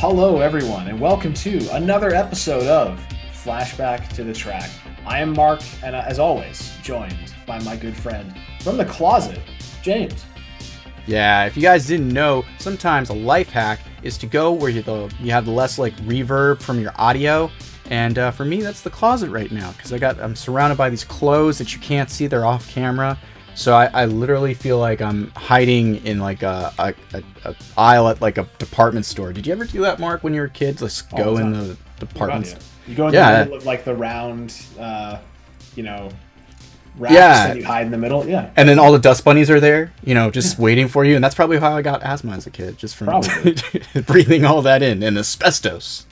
Hello, everyone, and welcome to another episode of Flashback to the Track. I am Mark, and as always, joined by my good friend from the closet, James. Yeah, if you guys didn't know, sometimes a life hack is to go where you have the less reverb from your audio. And for me, that's the closet right now because I'm surrounded by these clothes that you can't see; they're off camera. So I literally feel like I'm hiding in a aisle at a department store. Did you ever do that, Mark, when you were kids? Let's go in the departments. You go in the middle of the round, racks and you hide in the middle. Yeah. And then all the dust bunnies are there, just waiting for you. And that's probably how I got asthma as a kid, just from breathing all that in and asbestos.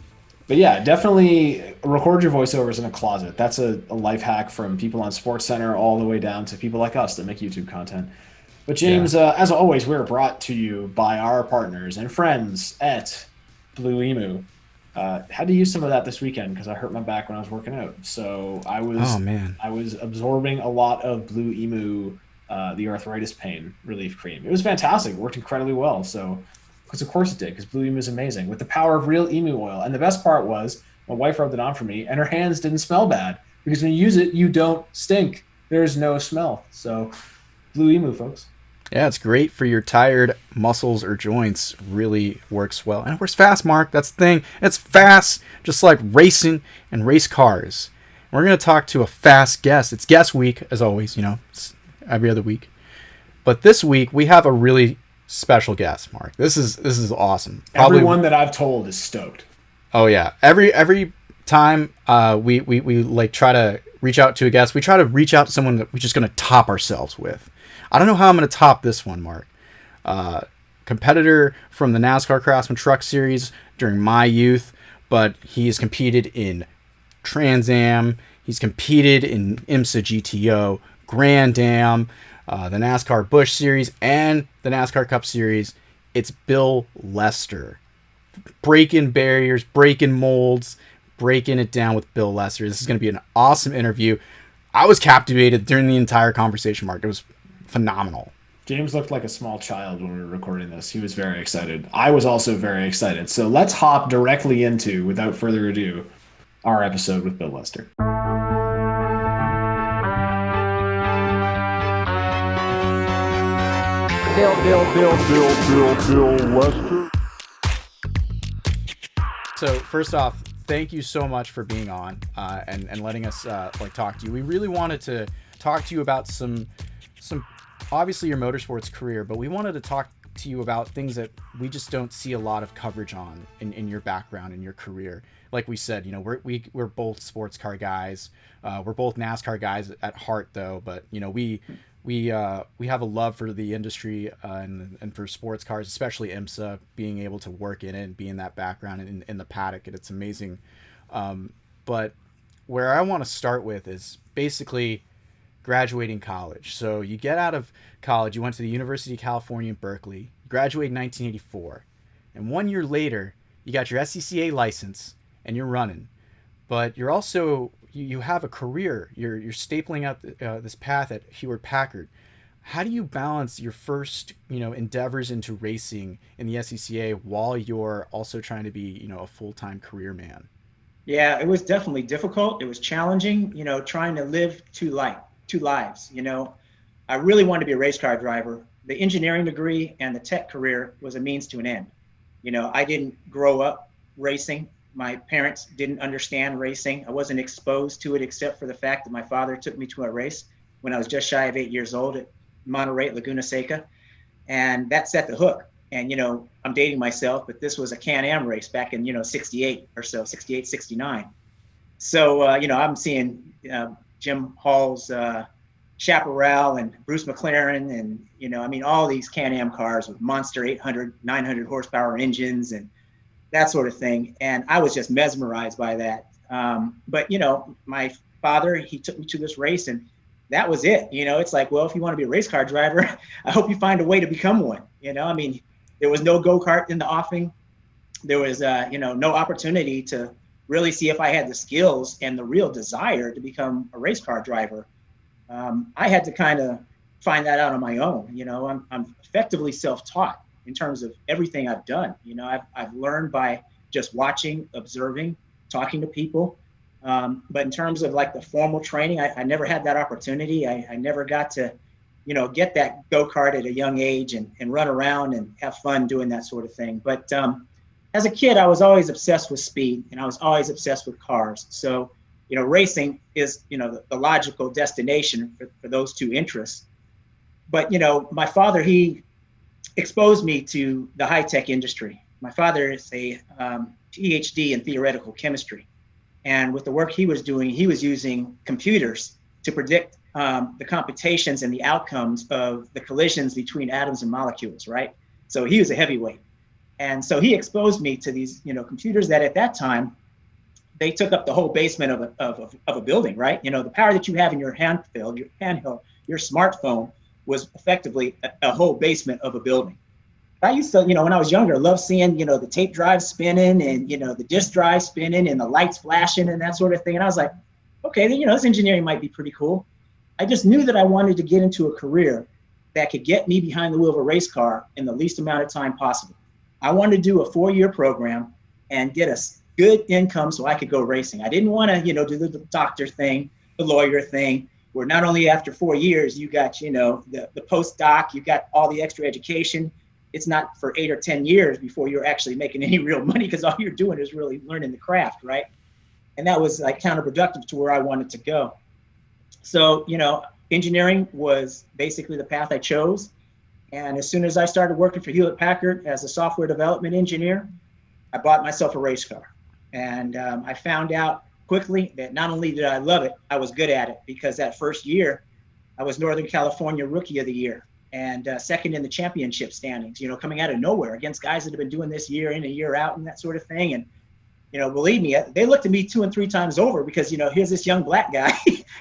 But yeah, definitely record your voiceovers in a closet. That's a life hack from people on SportsCenter all the way down to people like us that make YouTube content. But James, as always, we're brought to you by our partners and friends at Blue Emu. Had to use some of that this weekend because I hurt my back when I was working out. So I was absorbing a lot of Blue Emu, the arthritis pain relief cream. It was fantastic. It worked incredibly well. So. Because of course it did, because Blue Emu is amazing with the power of real emu oil. And the best part was my wife rubbed it on for me and her hands didn't smell bad because when you use it, you don't stink. There's no smell. So Blue Emu, folks. Yeah, it's great for your tired muscles or joints. Really works well. And it works fast, Mark. That's the thing. It's fast, just like racing and race cars. We're going to talk to a fast guest. It's guest week, as always, it's every other week. But this week, we have a really special guest, Mark. This is awesome. Everyone that I've told is stoked. Oh yeah. Every time we try to reach out to a guest, we try to reach out to someone that we're just going to top ourselves with. I don't know how I'm going to top this one, Mark. Competitor from the NASCAR Craftsman Truck Series during my youth, but he's competed in Trans Am. He's competed in IMSA GTO, Grand Am, the NASCAR Busch Series, and the NASCAR Cup Series. It's Bill Lester. Breaking barriers, breaking molds, breaking it down with Bill Lester. This is going to be an awesome interview. I was captivated during the entire conversation, Mark. It was phenomenal. James looked like a small child when we were recording this. He was very excited. I was also very excited. So let's hop directly into, without further ado, our episode with Bill Lester. Bill Lester. So first off, thank you so much for being on and letting us talk to you. We really wanted to talk to you about some obviously your motorsports career, but we wanted to talk to you about things that we just don't see a lot of coverage on in your background, in your career. Like we said, we're both sports car guys. We're both NASCAR guys at heart, though. But we have a love for the industry and for sports cars, especially IMSA, being able to work in it and be in that background in the paddock, and it's amazing. But where I want to start with is basically graduating college. So you get out of college, you went to the University of California in Berkeley, graduated in 1984, and 1 year later, you got your SCCA license and you're running. But you're also you have a career. You're stapling out this path at Hewlett Packard. How do you balance your first endeavors into racing in the SCCA while you're also trying to be a full-time career man? Yeah, it was definitely difficult. It was challenging. Trying to live two lives. I really wanted to be a race car driver. The engineering degree and the tech career was a means to an end. I didn't grow up racing. My parents didn't understand racing. I wasn't exposed to it except for the fact that my father took me to a race when I was just shy of 8 years old at Monterey at Laguna Seca. And that set the hook. And, I'm dating myself, but this was a Can-Am race back in, 68 or so, 68, 69. So, I'm seeing Jim Hall's Chaparral and Bruce McLaren and, all these Can-Am cars with monster 800, 900 horsepower engines and that sort of thing. And I was just mesmerized by that. But, my father, he took me to this race and that was it. It's like, well, if you want to be a race car driver, I hope you find a way to become one. There was no go-kart in the offing. There was, no opportunity to really see if I had the skills and the real desire to become a race car driver. I had to kind of find that out on my own. I'm effectively self-taught in terms of everything I've done. I've learned by just watching, observing, talking to people. But in terms of like the formal training, I never had that opportunity. I never got to, get that go-kart at a young age and run around and have fun doing that sort of thing. But as a kid, I was always obsessed with speed, and I was always obsessed with cars. So, racing is, the logical destination for those two interests. But, my father, he exposed me to the high-tech industry. My father is a PhD in theoretical chemistry. And with the work he was doing, he was using computers to predict the computations and the outcomes of the collisions between atoms and molecules, right? So he was a heavyweight. And so he exposed me to these, computers that at that time, they took up the whole basement of a building, right? The power that you have in your handheld, your smartphone was effectively a whole basement of a building. I used to, when I was younger, love seeing, the tape drive spinning and, the disk drive spinning and the lights flashing and that sort of thing. And I was like, okay, this engineering might be pretty cool. I just knew that I wanted to get into a career that could get me behind the wheel of a race car in the least amount of time possible. I wanted to do a 4-year program and get a good income so I could go racing. I didn't want to, do the doctor thing, the lawyer thing, where not only after 4 years, you got, the postdoc, you got all the extra education. It's not for 8 or 10 years before you're actually making any real money, because all you're doing is really learning the craft, right? And that was like counterproductive to where I wanted to go. So, engineering was basically the path I chose. And as soon as I started working for Hewlett Packard as a software development engineer, I bought myself a race car. And I found out quickly that not only did I love it, I was good at it, because that first year I was Northern California Rookie of the Year and second in the championship standings, coming out of nowhere against guys that have been doing this year in and year out and that sort of thing. And, believe me, they looked at me 2 and 3 times over, because, here's this young black guy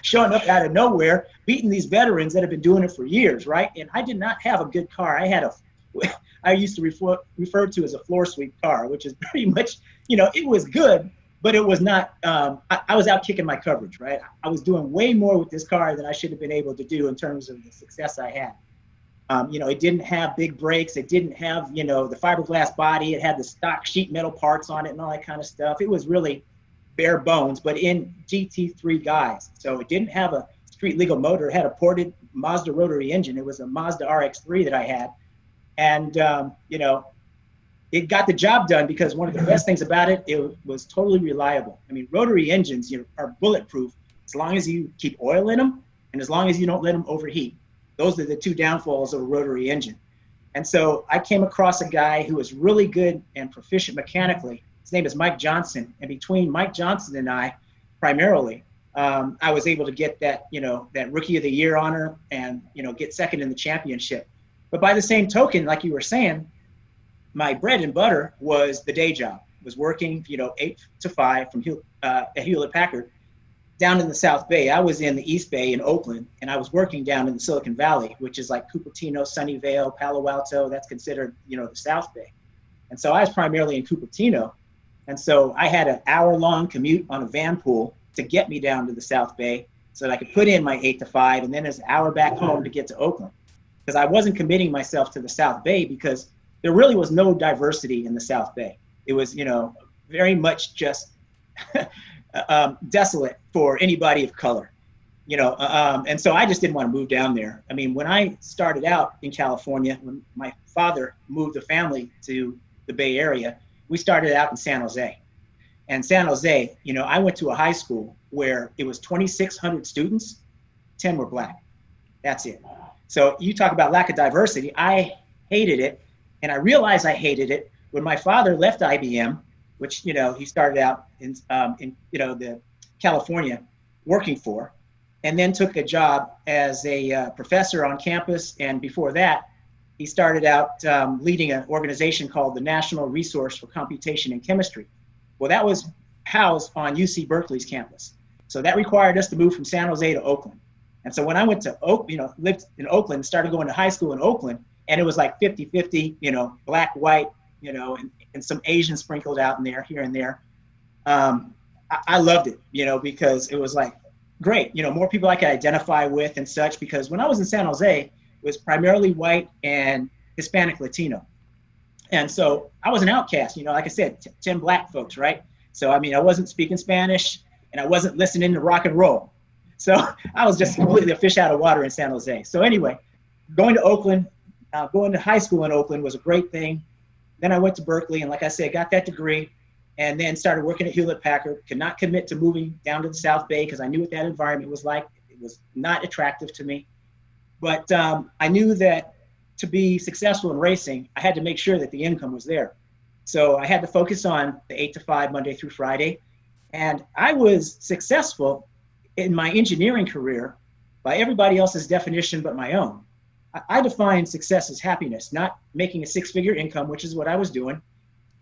showing up out of nowhere, beating these veterans that have been doing it for years, right? And I did not have a good car. I used to refer to as a floor sweep car, which is pretty much, it was good, but it was not, I was out kicking my coverage, right? I was doing way more with this car than I should have been able to do in terms of the success I had. It didn't have big brakes. It didn't have, the fiberglass body. It had the stock sheet metal parts on it and all that kind of stuff. It was really bare bones, but in GT3 guise. So it didn't have a street legal motor. It had a ported Mazda rotary engine. It was a Mazda RX-3 that I had. And, it got the job done, because one of the best things about it, it was totally reliable. I mean, rotary engines, are bulletproof as long as you keep oil in them and as long as you don't let them overheat. Those are the 2 downfalls of a rotary engine. And so I came across a guy who was really good and proficient mechanically. His name is Mike Johnson. And between Mike Johnson and I, primarily, I was able to get that, that Rookie of the Year honor and, get second in the championship. But by the same token, like you were saying, my bread and butter was the day job. Was working, 8 to 5 from at Hewlett Packard down in the South Bay. I was in the East Bay in Oakland, and I was working down in the Silicon Valley, which is like Cupertino, Sunnyvale, Palo Alto. That's considered, the South Bay. And so I was primarily in Cupertino. And so I had an hour-long commute on a van pool to get me down to the South Bay so that I could put in my 8 to 5, and then there's an hour back home to get to Oakland. Because I wasn't committing myself to the South Bay, because there really was no diversity in the South Bay. It was, very much just desolate for anybody of color, and so I just didn't want to move down there. I mean, when I started out in California, when my father moved the family to the Bay Area, we started out in San Jose. And San Jose, I went to a high school where it was 2,600 students, 10 were black. That's it. So you talk about lack of diversity. I hated it. And I realized I hated it when my father left IBM, which, he started out in the California working for, and then took a job as a professor on campus. And before that, he started out leading an organization called the National Resource for Computation and Chemistry. Well, that was housed on UC Berkeley's campus. So that required us to move from San Jose to Oakland. And so when I went to lived in Oakland, started going to high school in Oakland, and it was like 50-50, black, white, and some Asian sprinkled out in there, here and there. I loved it, because it was like, great, more people I could identify with and such, because when I was in San Jose, it was primarily white and Hispanic Latino. And so I was an outcast, like I said, 10 black folks, right? So, I mean, I wasn't speaking Spanish and I wasn't listening to rock and roll. So I was just completely a fish out of water in San Jose. So anyway, going to Oakland, going to high school in Oakland was a great thing. Then I went to Berkeley and like I said, got that degree and then started working at Hewlett-Packard. Could not commit to moving down to the South Bay because I knew what that environment was like. It was not attractive to me. But I knew that to be successful in racing, I had to make sure that the income was there. So I had to focus on the 8 to 5, Monday through Friday. And I was successful in my engineering career by everybody else's definition but my own. I define success as happiness, not making a six-figure income, which is what I was doing,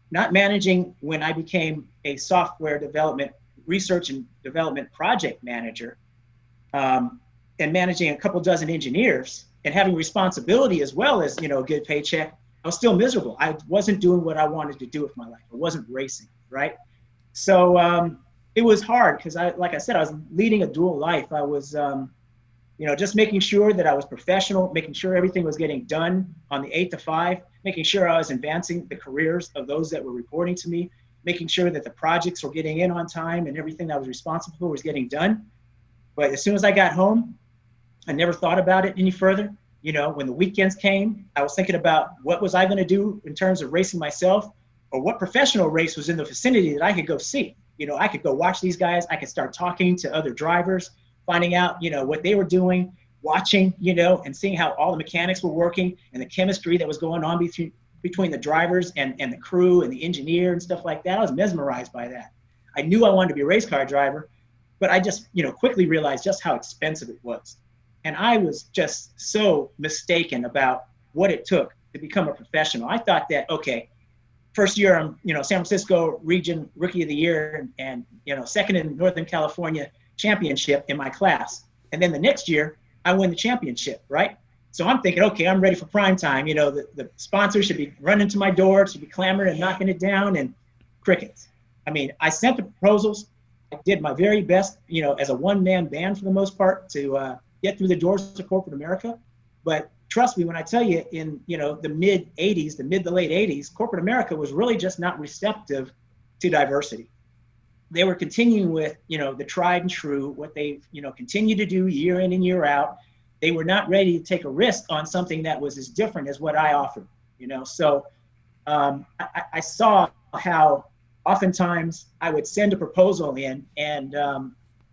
not managing when I became a software development, research and development project manager, and managing a couple dozen engineers and having responsibility as well as, a good paycheck. I was still miserable. I wasn't doing what I wanted to do with my life. I wasn't racing, right? So it was hard because like I said, I was leading a dual life. I was, just making sure that I was professional, making sure everything was getting done on the 8 to 5, making sure I was advancing the careers of those that were reporting to me, making sure that the projects were getting in on time and everything that I was responsible for was getting done. But as soon as I got home, I never thought about it any further. When the weekends came, I was thinking about what was I going to do in terms of racing myself or what professional race was in the vicinity that I could go see. I could go watch these guys. I could start talking to other drivers, finding out, what they were doing, watching, and seeing how all the mechanics were working and the chemistry that was going on between the drivers and the crew and the engineer and stuff like that. I was mesmerized by that. I knew I wanted to be a race car driver, but I just, quickly realized just how expensive it was. And I was just so mistaken about what it took to become a professional. I thought that, okay, first year I'm, San Francisco region rookie of the year and second in Northern California championship in my class. And then the next year I win the championship, right? So I'm thinking, okay, I'm ready for prime time. The sponsors should be running to my door, should be clamoring and knocking it down, and crickets. I mean, I sent the proposals. I did my very best, as a one-man band for the most part to get through the doors to corporate America. But trust me when I tell you, in the mid to late 80s, corporate America was really just not receptive to diversity. They were continuing with the tried and true, what they continue to do year in and year out. They were not ready to take a risk on something that was as different as what I offered. So I saw how oftentimes I would send a proposal in and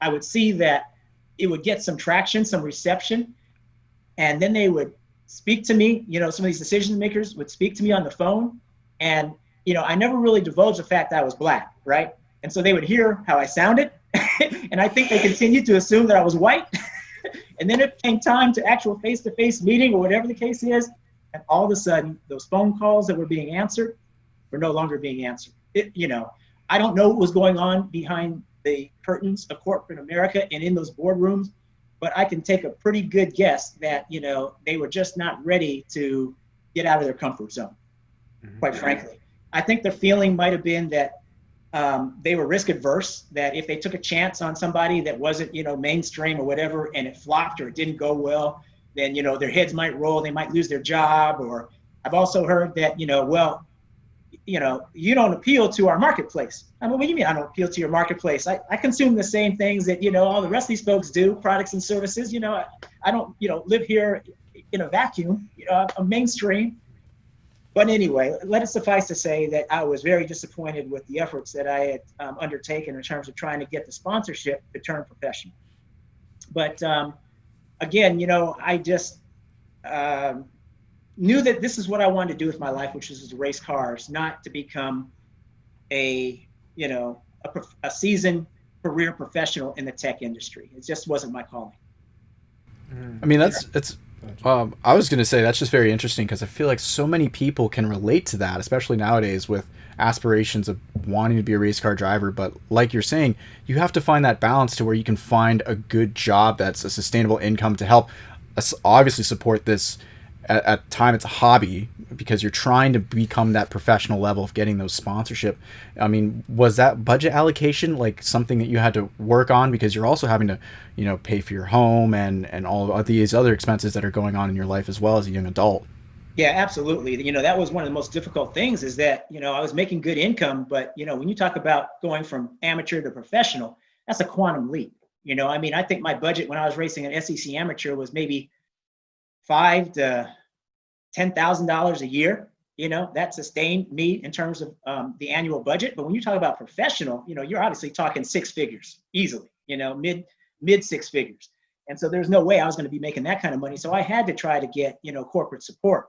I would see that it would get some traction, some reception, and then they would speak to me. Some of these decision makers would speak to me on the phone, and I never really divulged the fact that I was black, right? And so they would hear how I sounded, and I think they continued to assume that I was white. And then it came time to actual face-to-face meeting or whatever the case is, and all of a sudden, those phone calls that were being answered were no longer being answered. I don't know what was going on behind the curtains of corporate America and in those boardrooms, but I can take a pretty good guess that, they were just not ready to get out of their comfort zone, quite frankly. I think the feeling might have been that they were risk adverse, that if they took a chance on somebody that wasn't, mainstream or whatever, and it flopped or it didn't go well, then, their heads might roll, they might lose their job. Or I've also heard that, you don't appeal to our marketplace. I mean, what do you mean I don't appeal to your marketplace? I consume the same things that, all the rest of these folks do, products and services. I don't, live here in a vacuum. I'm mainstream. But anyway, let it suffice to say that I was very disappointed with the efforts that I had undertaken in terms of trying to get the sponsorship to turn professional. But again, I just knew that this is what I wanted to do with my life, which is to race cars, not to become a seasoned career professional in the tech industry. It just wasn't my calling. I mean, it's I was going to say that's just very interesting because I feel like so many people can relate to that, especially nowadays with aspirations of wanting to be a race car driver. But like you're saying, you have to find that balance to where you can find a good job that's a sustainable income to help us obviously support this. At the time, it's a hobby because you're trying to become that professional level of getting those sponsorship. I mean, was that budget allocation like something that you had to work on because you're also having to, pay for your home and all of these other expenses that are going on in your life as well as a young adult? Yeah, absolutely. That was one of the most difficult things is that, I was making good income, but, when you talk about going from amateur to professional, that's a quantum leap. I think my budget when I was racing an SEC amateur was maybe five to $10,000 a year. That sustained me in terms of the annual budget. But when you talk about professional, you're obviously talking six figures easily. Mid six figures. And so there's no way I was going to be making that kind of money. So I had to try to get corporate support.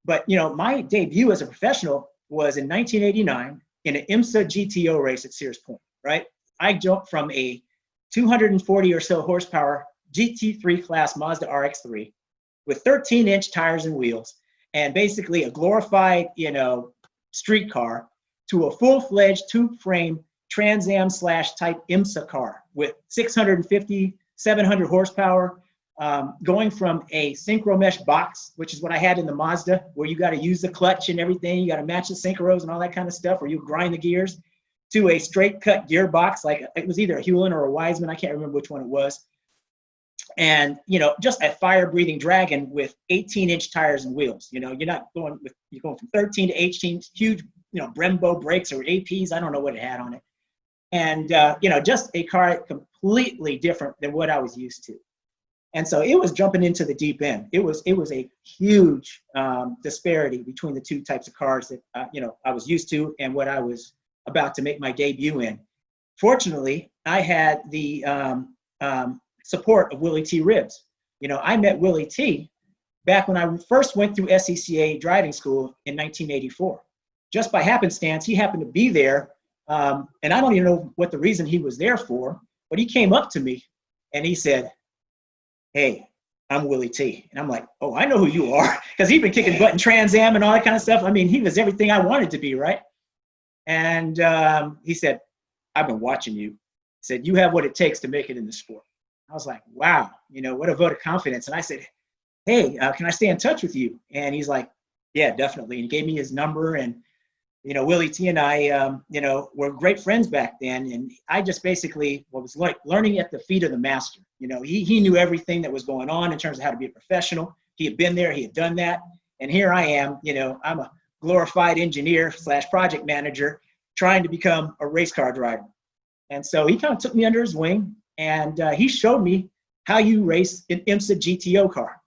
But my debut as a professional was in 1989 in an IMSA GTO race at Sears Point. Right, I jumped from a 240 or so horsepower GT3 class Mazda RX-3 with 13-inch tires and wheels, and basically a glorified, street car to a full-fledged tube-frame Trans Am / type IMSA car with 650, 700 horsepower, going from a synchro mesh box, which is what I had in the Mazda, where you got to use the clutch and everything, you got to match the synchros and all that kind of stuff, or you grind the gears, to a straight cut gearbox, like it was either a Hewlin or a Wiseman, I can't remember which one it was. And just a fire breathing dragon with 18-inch tires and wheels. You're going from 13 to 18, huge, Brembo brakes or APs. I don't know what it had on it. And just a car completely different than what I was used to. And so it was jumping into the deep end. It was a huge disparity between the two types of cars that I was used to and what I was about to make my debut in. Fortunately, I had the support of Willie T. Ribbs. I met Willie T. back when I first went through SCCA driving school in 1984. Just by happenstance, he happened to be there, and I don't even know what the reason he was there for, but he came up to me and he said, "Hey, I'm Willie T." And I'm like, "Oh, I know who you are," because he'd been kicking butt in Trans Am and all that kind of stuff. I mean, he was everything I wanted to be, right? And he said, "I've been watching you." He said, "You have what it takes to make it in the sport." I was like, wow, what a vote of confidence. And I said, "Hey, can I stay in touch with you?" And he's like, "Yeah, definitely." And he gave me his number. And, Willie T and I, were great friends back then. And I just basically was like learning at the feet of the master. He knew everything that was going on in terms of how to be a professional. He had been there, he had done that. And here I am, I'm a glorified engineer / project manager trying to become a race car driver. And so he kind of took me under his wing, and he showed me how you race an IMSA GTO car,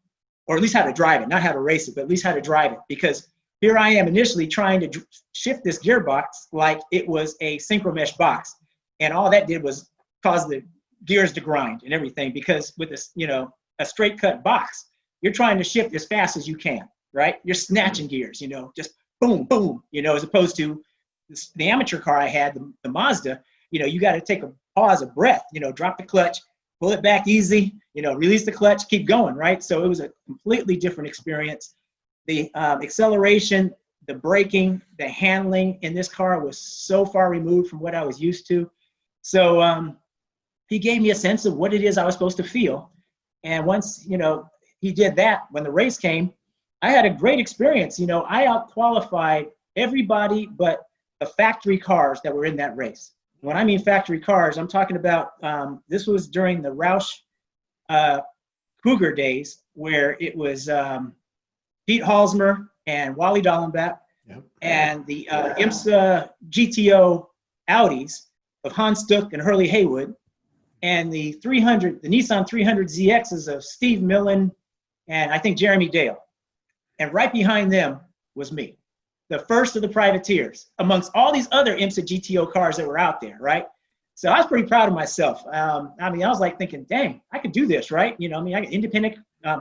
or at least how to drive it, not how to race it, but at least how to drive it. Because here I am initially trying to shift this gearbox like it was a synchro mesh box. And all that did was cause the gears to grind and everything, because with this, a straight cut box, you're trying to shift as fast as you can, right? You're snatching gears, just boom, boom, as opposed to the amateur car I had, the Mazda, you got to take a pause, a breath, drop the clutch, pull it back easy, release the clutch, keep going, right? So it was a completely different experience. The acceleration, the braking, the handling in this car was so far removed from what I was used to. So he gave me a sense of what it is I was supposed to feel. And once, he did that, when the race came, I had a great experience. I out-qualified everybody but the factory cars that were in that race. When I mean factory cars, I'm talking about, this was during the Roush Cougar days, where it was Pete Halsmer and Wally Dallenbach, yep, and the IMSA GTO Audis of Hans Stuck and Hurley Haywood, and the Nissan 300 ZXs of Steve Millen and I think Jeremy Dale. And right behind them was me, the first of the privateers, amongst all these other IMSA GTO cars that were out there, right? So I was pretty proud of myself. I was like thinking, dang, I could do this, right? I got an independent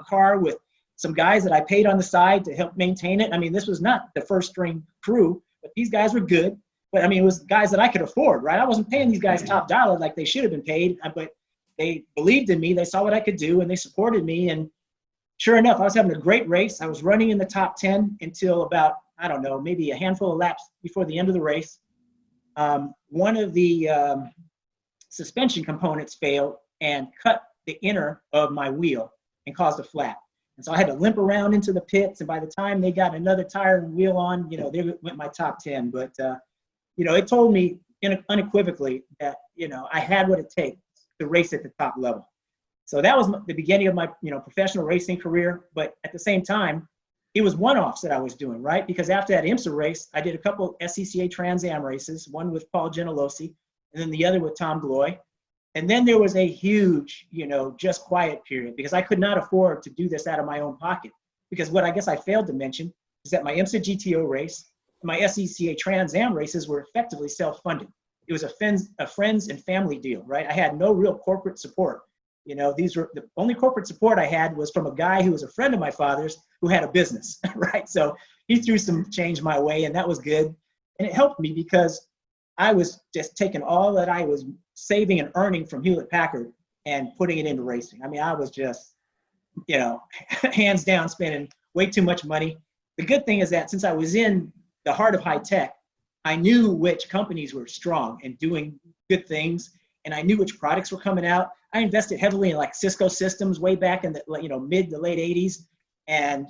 car with some guys that I paid on the side to help maintain it. This was not the first string crew, but these guys were good. But it was guys that I could afford, right? I wasn't paying these guys top dollar like they should have been paid, but they believed in me. They saw what I could do, and they supported me. And sure enough, I was having a great race. I was running in the top 10 until about, I don't know, maybe a handful of laps before the end of the race. One of the suspension components failed and cut the inner of my wheel and caused a flat. And so I had to limp around into the pits. And by the time they got another tire and wheel on, they went my top 10. But, it told me unequivocally that, I had what it takes to race at the top level. So that was the beginning of my, professional racing career. But at the same time, it was one-offs that I was doing, right? Because after that IMSA race, I did a couple SCCA Trans Am races, one with Paul Gentilossi, and then the other with Tom Gloy. And then there was a huge, just quiet period because I could not afford to do this out of my own pocket. Because what I guess I failed to mention is that my IMSA GTO race, my SCCA Trans Am races were effectively self-funded. It was a friends and family deal, right? I had no real corporate support. These were the only corporate support I had was from a guy who was a friend of my father's who had a business, right? So he threw some change my way, and that was good. And it helped me because I was just taking all that I was saving and earning from Hewlett Packard and putting it into racing. I mean, I was just, hands down spending way too much money. The good thing is that since I was in the heart of high tech, I knew which companies were strong and doing good things, and I knew which products were coming out. I invested heavily in like Cisco systems way back in the mid to late 80s, and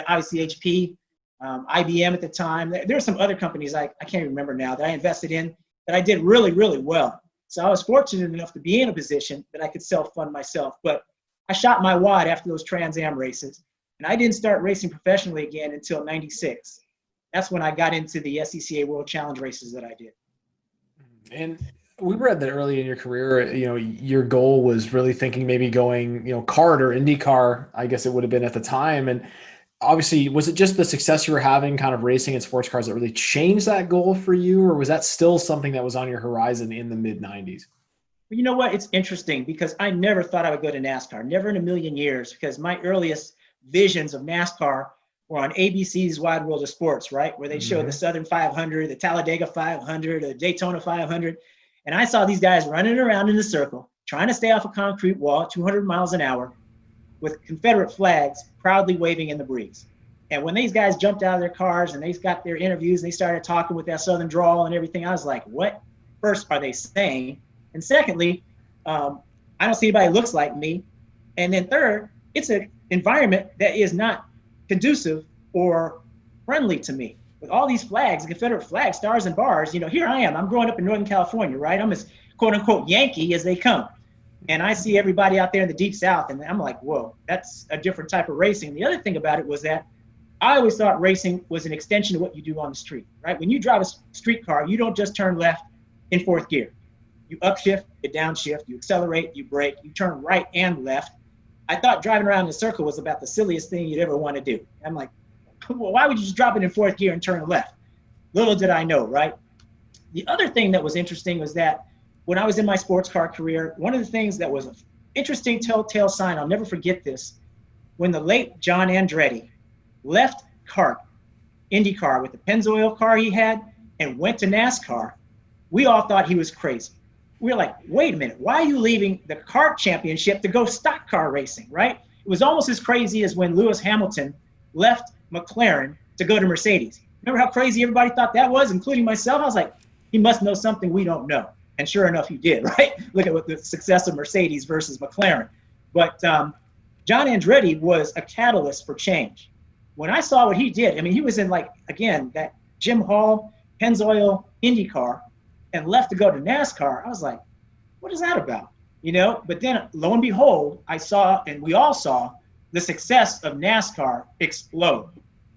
obviously HP, IBM at the time. There are some other companies I can't remember now that I invested in that I did really, really well. So I was fortunate enough to be in a position that I could self-fund myself. But I shot my wad after those Trans Am races, and I didn't start racing professionally again until '96. That's when I got into the SCCA World Challenge races that I did. And we read that early in your career, your goal was really thinking maybe going, kart or IndyCar, I guess it would have been at the time. And obviously, was it just the success you were having kind of racing in sports cars that really changed that goal for you? Or was that still something that was on your horizon in the mid 90s? You know what? It's interesting because I never thought I would go to NASCAR, never in a million years, because my earliest visions of NASCAR were on ABC's Wide World of Sports, right? Where they show the Southern 500, the Talladega 500, the Daytona 500. And I saw these guys running around in a circle, trying to stay off a concrete wall at 200 miles an hour with Confederate flags proudly waving in the breeze. And when these guys jumped out of their cars and they got their interviews and they started talking with that Southern drawl and everything, I was like, what first are they saying? And secondly, I don't see anybody who looks like me. And then third, it's an environment that is not conducive or friendly to me. With all these flags, Confederate flags, stars and bars, here I am. I'm growing up in Northern California, right? I'm as quote unquote Yankee as they come. And I see everybody out there in the deep South and I'm like, whoa, that's a different type of racing. The other thing about it was that I always thought racing was an extension of what you do on the street, right? When you drive a street car, you don't just turn left in fourth gear. You upshift, you downshift, you accelerate, you brake, you turn right and left. I thought driving around in a circle was about the silliest thing you'd ever want to do. I'm like, well, why would you just drop it in fourth gear and turn left? Little did I know, right? The other thing that was interesting was that when I was in my sports car career, one of the things that was an interesting telltale sign, I'll never forget this, when the late John Andretti left IndyCar with the Pennzoil car he had and went to NASCAR, we all thought he was crazy. We were like, wait a minute, why are you leaving the kart championship to go stock car racing, right? It was almost as crazy as when Lewis Hamilton left McLaren to go to Mercedes. Remember how crazy everybody thought that was, including myself? I was like, he must know something we don't know. And sure enough, he did, right? Look at what the success of Mercedes versus McLaren. But John Andretti was a catalyst for change. When I saw what he did, I mean, he was in that Jim Hall, Pennzoil IndyCar, and left to go to NASCAR. I was like, what is that about? But then lo and behold, I saw, and we all saw, the success of NASCAR explode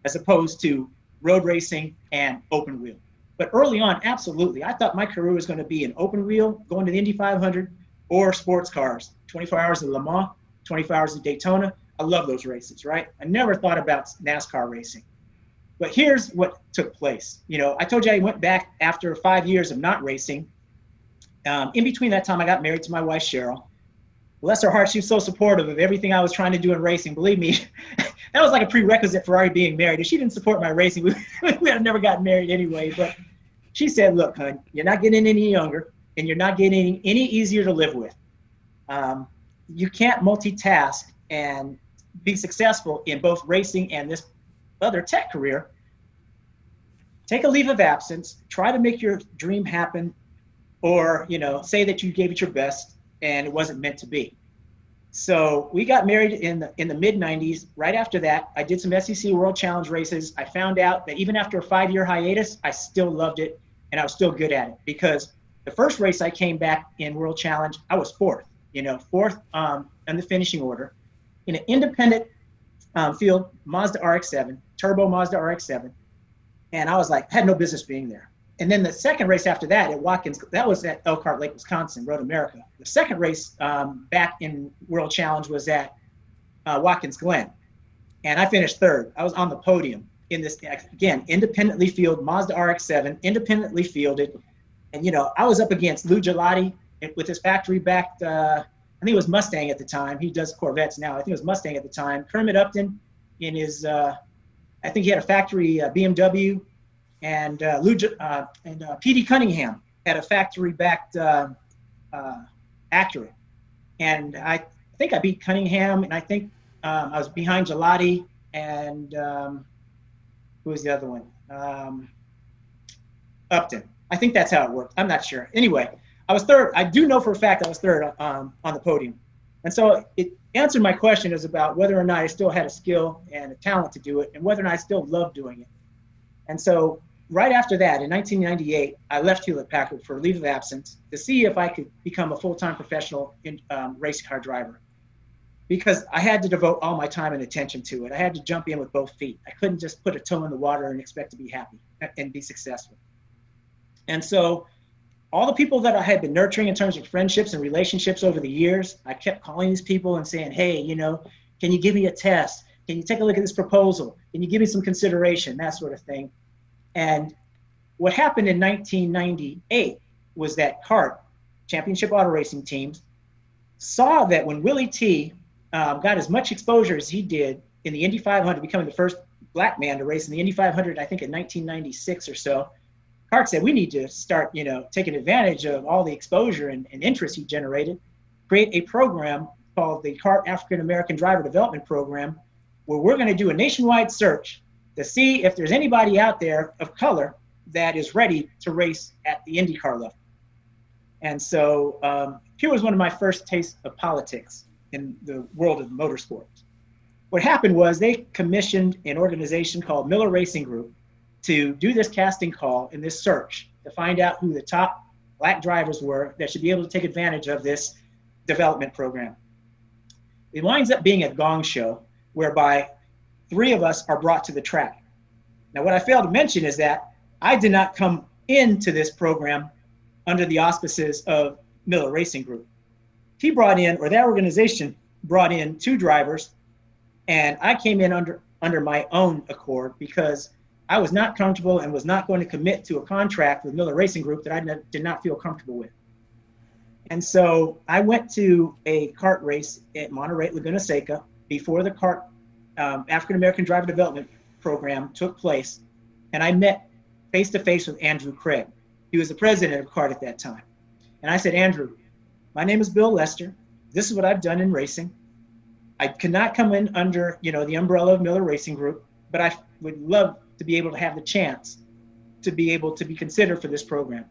as opposed to road racing and open wheel. But early on, absolutely. I thought my career was going to be an open wheel, going to the Indy 500 or sports cars, 24 hours of Le Mans, 24 hours of Daytona. I love those races, right? I never thought about NASCAR racing. But here's what took place. I told you I went back after 5 years of not racing. In between that time, I got married to my wife, Cheryl. Bless her heart, she was so supportive of everything I was trying to do in racing. Believe me, that was like a prerequisite for already being married. If she didn't support my racing, we would have never gotten married anyway. But she said, look, hon, you're not getting any younger, and you're not getting any easier to live with. You can't multitask and be successful in both racing and this other tech career. Take a leave of absence, try to make your dream happen, or say that you gave it your best and it wasn't meant to be. So we got married in the mid 90s. Right after that, I did some SCCA World Challenge races. I found out that even after a 5-year hiatus, I still loved it and I was still good at it, because the first race I came back in World Challenge, I was fourth on the finishing order in an independent field, Mazda RX-7, turbo Mazda RX-7. And I was like, had no business being there. And then the second race after that at Watkins, that was at Elkhart Lake, Wisconsin, Road America. The second race back in World Challenge was at Watkins Glen. And I finished third. I was on the podium in this, again, independently fielded Mazda RX-7, independently fielded. And, you know, I was up against Lou Gelati with his factory-backed, I think it was Mustang at the time. He does Corvettes now. I think it was Mustang at the time. Kermit Upton in his, I think he had a factory BMW. And P.D. Cunningham had a factory-backed Acura. And I think I beat Cunningham, and I think I was behind Gelati, and who was the other one? Upton. I think that's how it worked. I'm not sure. Anyway, I was third. I do know for a fact I was third on the podium. And so it answered my question is about whether or not I still had a skill and a talent to do it, and whether or not I still loved doing it. And so right after that, in 1998, I left Hewlett-Packard for a leave of absence to see if I could become a full-time professional race car driver, because I had to devote all my time and attention to it. I had to jump in with both feet. I couldn't just put a toe in the water and expect to be happy and be successful. And so all the people that I had been nurturing in terms of friendships and relationships over the years, I kept calling these people and saying, hey, you know, can you give me a test? Can you take a look at this proposal? Can you give me some consideration? That sort of thing. And what happened in 1998 was that CART, Championship Auto Racing Teams, saw that when Willie T got as much exposure as he did in the Indy 500, becoming the first black man to race in the Indy 500, I think in 1996 or so, CART said, we need to start, you know, taking advantage of all the exposure and interest he generated, create a program called the CART African American Driver Development Program, where we're going to do a nationwide search to see if there's anybody out there of color that is ready to race at the IndyCar level. And so here was one of my first tastes of politics in the world of motorsports. What happened was they commissioned an organization called Miller Racing Group to do this casting call and this search to find out who the top black drivers were that should be able to take advantage of this development program. It winds up being a gong show whereby 3 of us are brought to the track. Now, what I failed to mention is that I did not come into this program under the auspices of Miller Racing Group. He brought in, or that organization brought in 2 drivers, and I came in under my own accord because I was not comfortable and was not going to commit to a contract with Miller Racing Group that I did not feel comfortable with. And so I went to a kart race at Monterey, Laguna Seca before the kart African American Driver Development Program took place, and I met face-to-face with Andrew Craig. He was the president of CART at that time. And I said, Andrew, my name is Bill Lester. This is what I've done in racing. I cannot come in under, you know, the umbrella of Miller Racing Group, but I would love to be able to have the chance to be able to be considered for this program.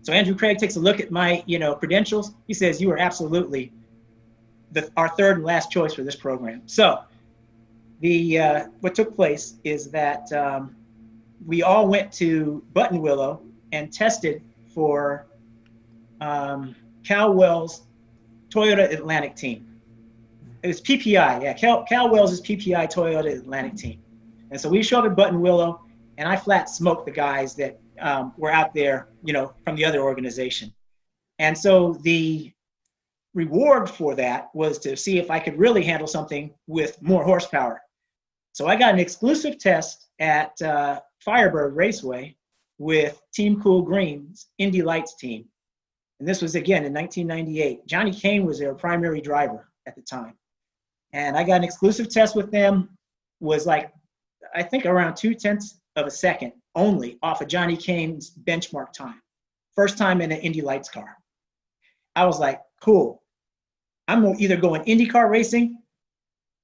So Andrew Craig takes a look at my, you know, credentials. He says, you are absolutely our third and last choice for this program. So what took place is that we all went to Buttonwillow and tested for Cal Wells' Toyota Atlantic team. It was PPI, yeah, Cal Wells' PPI Toyota Atlantic team. And so we showed up at Buttonwillow, and I flat smoked the guys that were out there, you know, from the other organization. And so the reward for that was to see if I could really handle something with more horsepower. So I got an exclusive test at Firebird Raceway with Team Cool Green's Indy Lights team. And this was, again, in 1998. Johnny Kane was their primary driver at the time. And I got an exclusive test with them, was like, I think around 0.2 of a second only off of Johnny Kane's benchmark time. First time in an Indy Lights car. I was like, cool. I'm either going IndyCar racing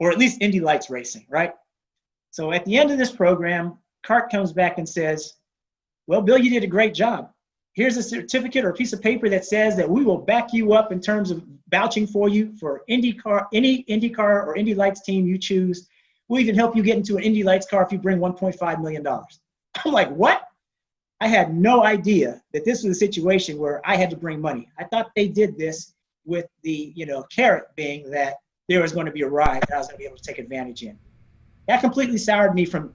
or at least Indy Lights racing, right? So at the end of this program, CART comes back and says, well, Bill, you did a great job. Here's a certificate or a piece of paper that says that we will back you up in terms of vouching for you for IndyCar, any IndyCar or Indy Lights team you choose. We'll even help you get into an Indy Lights car if you bring $1.5 million. I'm like, what? I had no idea that this was a situation where I had to bring money. I thought they did this with the, you know, carrot being that there was going to be a ride that I was going to be able to take advantage in. That completely soured me from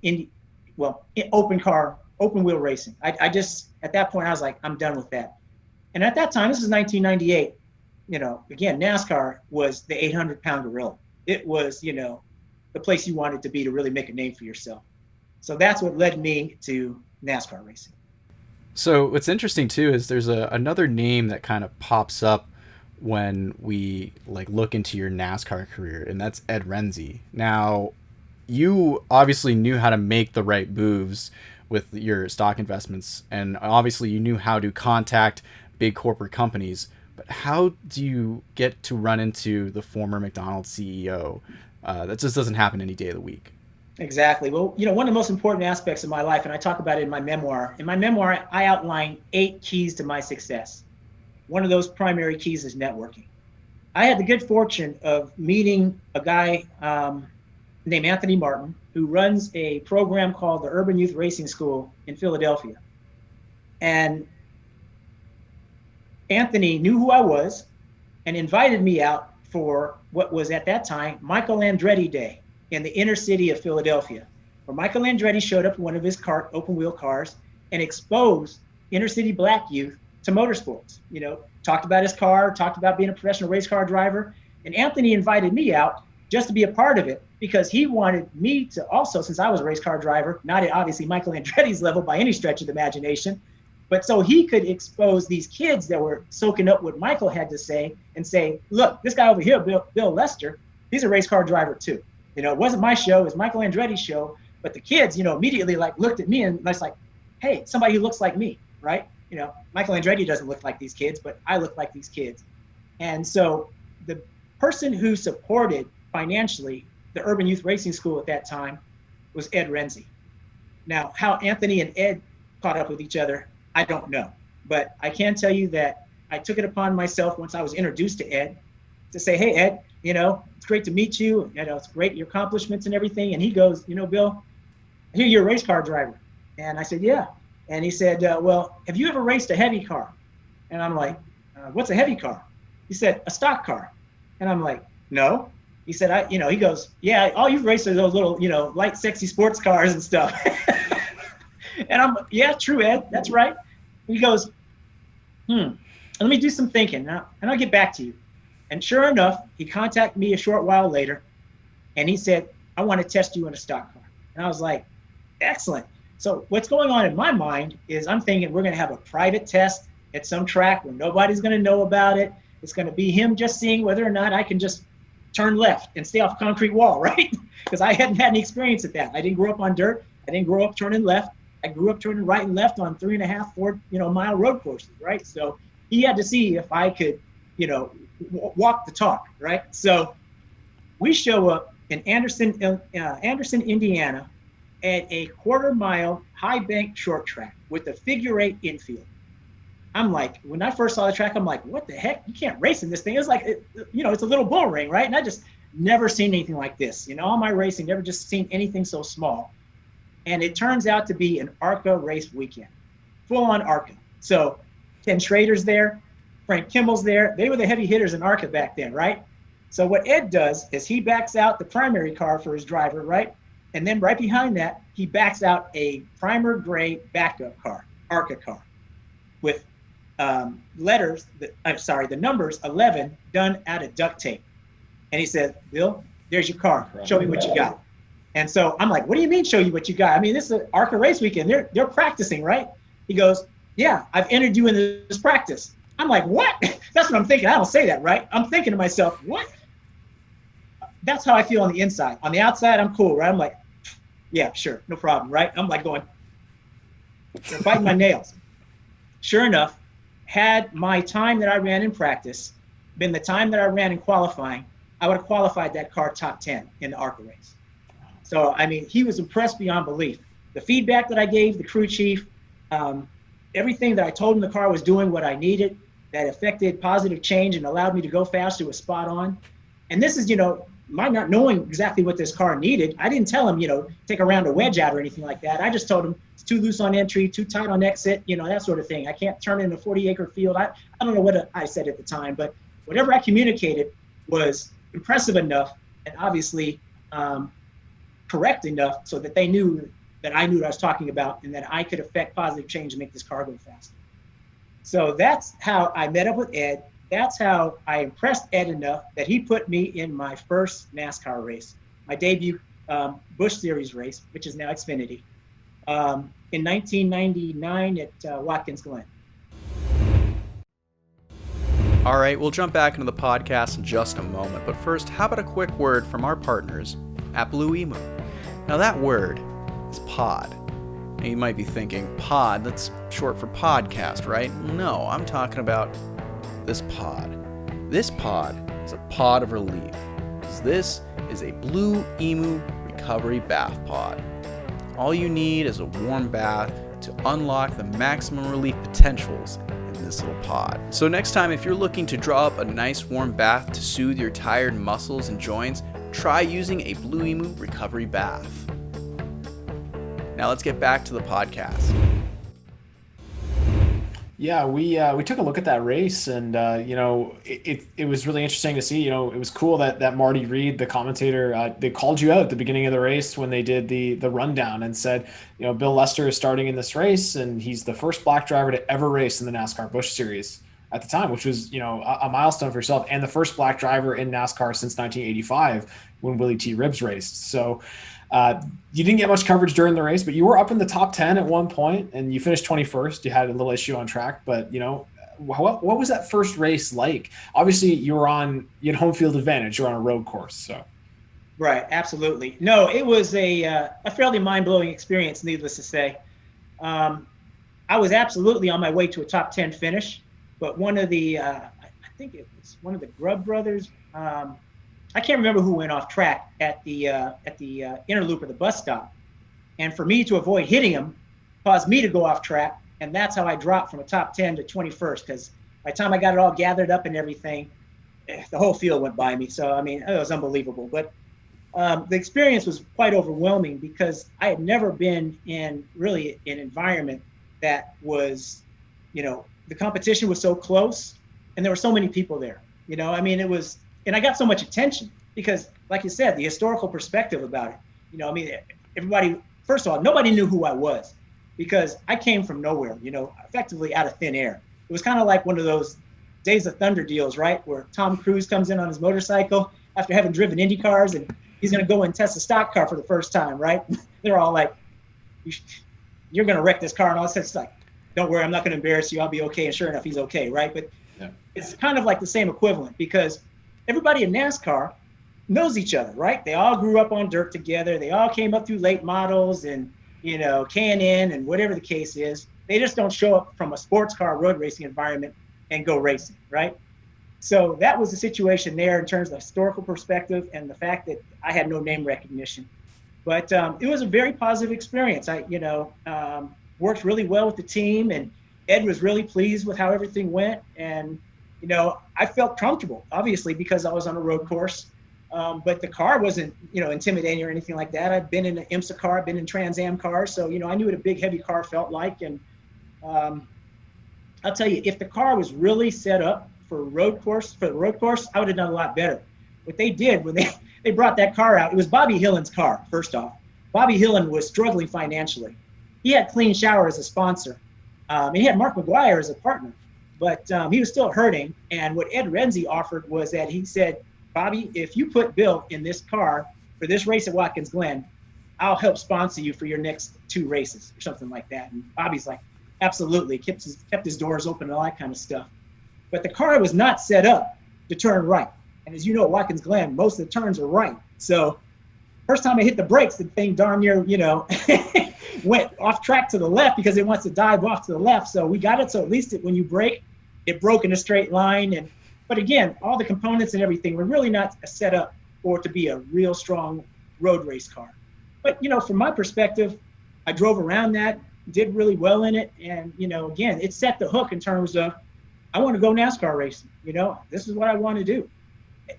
open wheel racing. I just, at that point, I was like, I'm done with that. And at that time, this is 1998, again, NASCAR was the 800-pound gorilla. It was, the place you wanted to be to really make a name for yourself. So that's what led me to NASCAR racing. So what's interesting too is there's another name that kind of pops up when we look into your NASCAR career, and that's Ed Renzi. Now, you obviously knew how to make the right moves with your stock investments, and obviously you knew how to contact big corporate companies, but how do you get to run into the former McDonald's CEO? That just doesn't happen any day of the week. Exactly. Well, one of the most important aspects of my life, and I talk about it in my memoir. In my memoir, I outline 8 keys to my success. One of those primary keys is networking. I had the good fortune of meeting a guy named Anthony Martin, who runs a program called the Urban Youth Racing School in Philadelphia. And Anthony knew who I was and invited me out for what was at that time Michael Andretti Day in the inner city of Philadelphia, where Michael Andretti showed up in one of his open wheel cars and exposed inner city black youth to motorsports. Talked about his car, talked about being a professional race car driver. And Anthony invited me out just to be a part of it because he wanted me to also, since I was a race car driver, not at obviously Michael Andretti's level by any stretch of the imagination, but so he could expose these kids that were soaking up what Michael had to say and say, look, this guy over here, Bill Lester, he's a race car driver too. It wasn't my show, it was Michael Andretti's show, but the kids, immediately looked at me and was like, hey, somebody who looks like me, right? Michael Andretti doesn't look like these kids, but I look like these kids. And so the person who supported financially the Urban Youth Racing School at that time was Ed Renzi. Now, how Anthony and Ed caught up with each other, I don't know. But I can tell you that I took it upon myself once I was introduced to Ed to say, hey, Ed, it's great to meet you. It's great, your accomplishments and everything. And he goes, Bill, I hear you're a race car driver. And I said, yeah. And he said, well, have you ever raced a heavy car? And I'm like, what's a heavy car? He said, a stock car. And I'm like, no. He said, he goes, yeah, all you've raced are those little, light, sexy sports cars and stuff. And I'm, yeah, true, Ed, that's right. He goes, let me do some thinking now, and I'll get back to you. And sure enough, he contacted me a short while later, and he said, I want to test you in a stock car. And I was like, excellent. So what's going on in my mind is I'm thinking we're going to have a private test at some track where nobody's going to know about it. It's going to be him just seeing whether or not I can just turn left and stay off a concrete wall, right? Because I hadn't had any experience at that. I didn't grow up on dirt. I didn't grow up turning left. I grew up turning right and left on 3.5, 4, mile road courses, right? So he had to see if I could, walk the talk, right? So we show up in Anderson, Indiana, at a 1/4-mile high bank short track with a figure-8 infield. I'm like, when I first saw the track, I'm like, what the heck? You can't race in this thing. It's like, it's a little bull ring, right? And I just never seen anything like this. All my racing, never just seen anything so small. And it turns out to be an ARCA race weekend, full on ARCA. So Ken Schrader's there, Frank Kimmel's there. They were the heavy hitters in ARCA back then, right? So what Ed does is he backs out the primary car for his driver, right? And then right behind that, he backs out a primer gray backup car, ARCA car, with the numbers 11 done out of duct tape. And he said, Bill, there's your car. Show me what you got. And so I'm like, what do you mean show you what you got? I mean, this is an ARCA race weekend. They're practicing, right? He goes, yeah, I've entered you in this practice. I'm like, what? That's what I'm thinking. I don't say that, right? I'm thinking to myself, what? That's how I feel on the inside. On the outside, I'm cool, right? I'm like, yeah, sure, no problem, right? I'm like going, they're biting my nails. Sure enough, had my time that I ran in practice been the time that I ran in qualifying, I would have qualified that car top 10 in the ARCA race. So, I mean, he was impressed beyond belief. The feedback that I gave the crew chief, everything that I told him the car was doing what I needed, that affected positive change and allowed me to go faster was spot on. And this is, my not knowing exactly what this car needed. I didn't tell him, take a round of wedge out or anything like that. I just told him it's too loose on entry, too tight on exit, that sort of thing. I can't turn it in a 40-acre field. I don't know what I said at the time, but whatever I communicated was impressive enough and obviously correct enough so that they knew that I knew what I was talking about and that I could affect positive change and make this car go faster. So that's how I met up with Ed. That's how I impressed Ed enough that he put me in my first NASCAR race, my debut Busch Series race, which is now Xfinity, in 1999 at Watkins Glen. All right, we'll jump back into the podcast in just a moment, but first, how about a quick word from our partners at Blue Emu? Now that word is pod. Now you might be thinking, pod, that's short for podcast, right? No, I'm talking about this pod. This pod is a pod of relief, because this is a Blue Emu recovery bath pod. All you need is a warm bath to unlock the maximum relief potentials in this little pod. So next time, if you're looking to draw up a nice warm bath to soothe your tired muscles and joints, try using a Blue Emu recovery bath. Now let's get back to the podcast. Yeah, we took a look at that race, and it was really interesting to see. It was cool that Marty Reed, the commentator, they called you out at the beginning of the race when they did the rundown and said, Bill Lester is starting in this race, and he's the first black driver to ever race in the NASCAR Busch Series at the time, which was a milestone for yourself, and the first black driver in NASCAR since 1985 when Willie T. Ribbs raced. So. You didn't get much coverage during the race, but you were up in the top 10 at one point, and you finished 21st. You had a little issue on track, but what was that first race like? Obviously, you had home field advantage. You're on a road course, so. Right, absolutely. No, it was a fairly mind-blowing experience, needless to say. I was absolutely on my way to a top 10 finish, but one of the, I think it was one of the Grubb brothers. I can't remember who went off track at the inner loop of the bus stop. And for me to avoid hitting him caused me to go off track. And that's how I dropped from a top 10 to 21st. Because by the time I got it all gathered up and everything, the whole field went by me. So, it was unbelievable. But the experience was quite overwhelming because I had never been in really an environment that was, the competition was so close and there were so many people there. It was. And I got so much attention because, like you said, the historical perspective about it. Everybody, first of all, nobody knew who I was because I came from nowhere, effectively out of thin air. It was kind of like one of those Days of Thunder deals, right? Where Tom Cruise comes in on his motorcycle after having driven Indy cars and he's going to go and test a stock car for the first time, right? They're all like, you're going to wreck this car. And all that. It's like, don't worry, I'm not going to embarrass you. I'll be okay. And sure enough, he's okay, right? But It's kind of like the same equivalent because everybody in NASCAR knows each other, right? They all grew up on dirt together. They all came up through late models and, K&N and whatever the case is. They just don't show up from a sports car road racing environment and go racing, right? So that was the situation there in terms of the historical perspective and the fact that I had no name recognition. But it was a very positive experience. I, worked really well with the team, and Ed was really pleased with how everything went. And I felt comfortable, obviously, because I was on a road course. But the car wasn't, intimidating or anything like that. I've been in an IMSA car, I've been in Trans Am cars. So, I knew what a big, heavy car felt like. And I'll tell you, if the car was really set up for the road course, I would have done a lot better. What they did when they brought that car out, it was Bobby Hillen's car, first off. Bobby Hillen was struggling financially. He had Clean Shower as a sponsor. And he had Mark McGuire as a partner. But he was still hurting. And what Ed Renzi offered was that he said, Bobby, if you put Bill in this car for this race at Watkins Glen, I'll help sponsor you for your next 2 races or something like that. And Bobby's like, absolutely, kept his doors open and all that kind of stuff. But the car was not set up to turn right. And as you know, at Watkins Glen, most of the turns are right. So first time I hit the brakes, the thing darn near, went off track to the left because it wants to dive off to the left. So we got it. So at least when you brake, it broke in a straight line. But again, all the components and everything were really not set up for it to be a real strong road race car. But, from my perspective, I drove around that, did really well in it. And, again, it set the hook in terms of, I want to go NASCAR racing. This is what I want to do.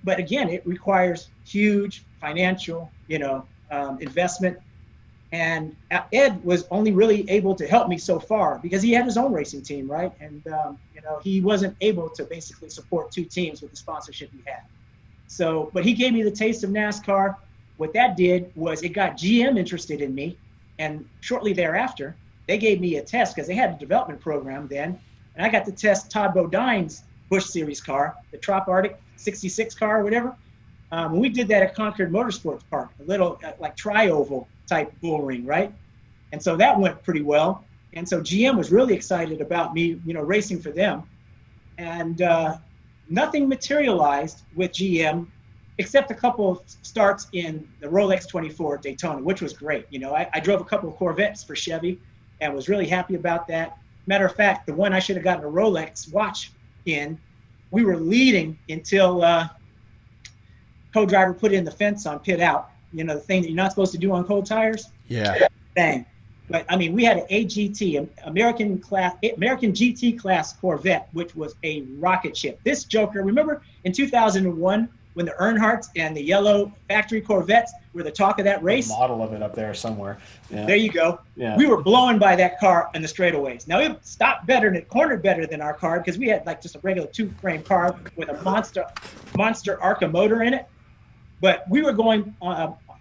But again, it requires huge financial, investment. And Ed was only really able to help me so far because he had his own racing team, right? And, he wasn't able to basically support 2 teams with the sponsorship he had. So, but he gave me the taste of NASCAR. What that did was it got GM interested in me. And shortly thereafter, they gave me a test because they had a development program then. And I got to test Todd Bodine's Busch Series car, the Trop Arctic 66 car or whatever. We did that at Concord Motorsports Park, a little like tri-oval type bull ring, right? And so that went pretty well. And so GM was really excited about me, racing for them. And nothing materialized with GM except a couple of starts in the Rolex 24 at Daytona, which was great. I drove a couple of Corvettes for Chevy and was really happy about that. Matter of fact, the one I should have gotten a Rolex watch in, we were leading until co-driver put in the fence on pit out, the thing that you're not supposed to do on cold tires. Yeah. Bang. But I mean, we had an AGT, American GT class Corvette, which was a rocket ship. This joker, remember in 2001 when the Earnhardts and the yellow factory Corvettes were the talk of that race? A model of it up there somewhere. Yeah. There you go. Yeah. We were blowing by that car in the straightaways. Now it stopped better and it cornered better than our car because we had like just a regular 2-frame car with a monster Arca motor in it. But we were going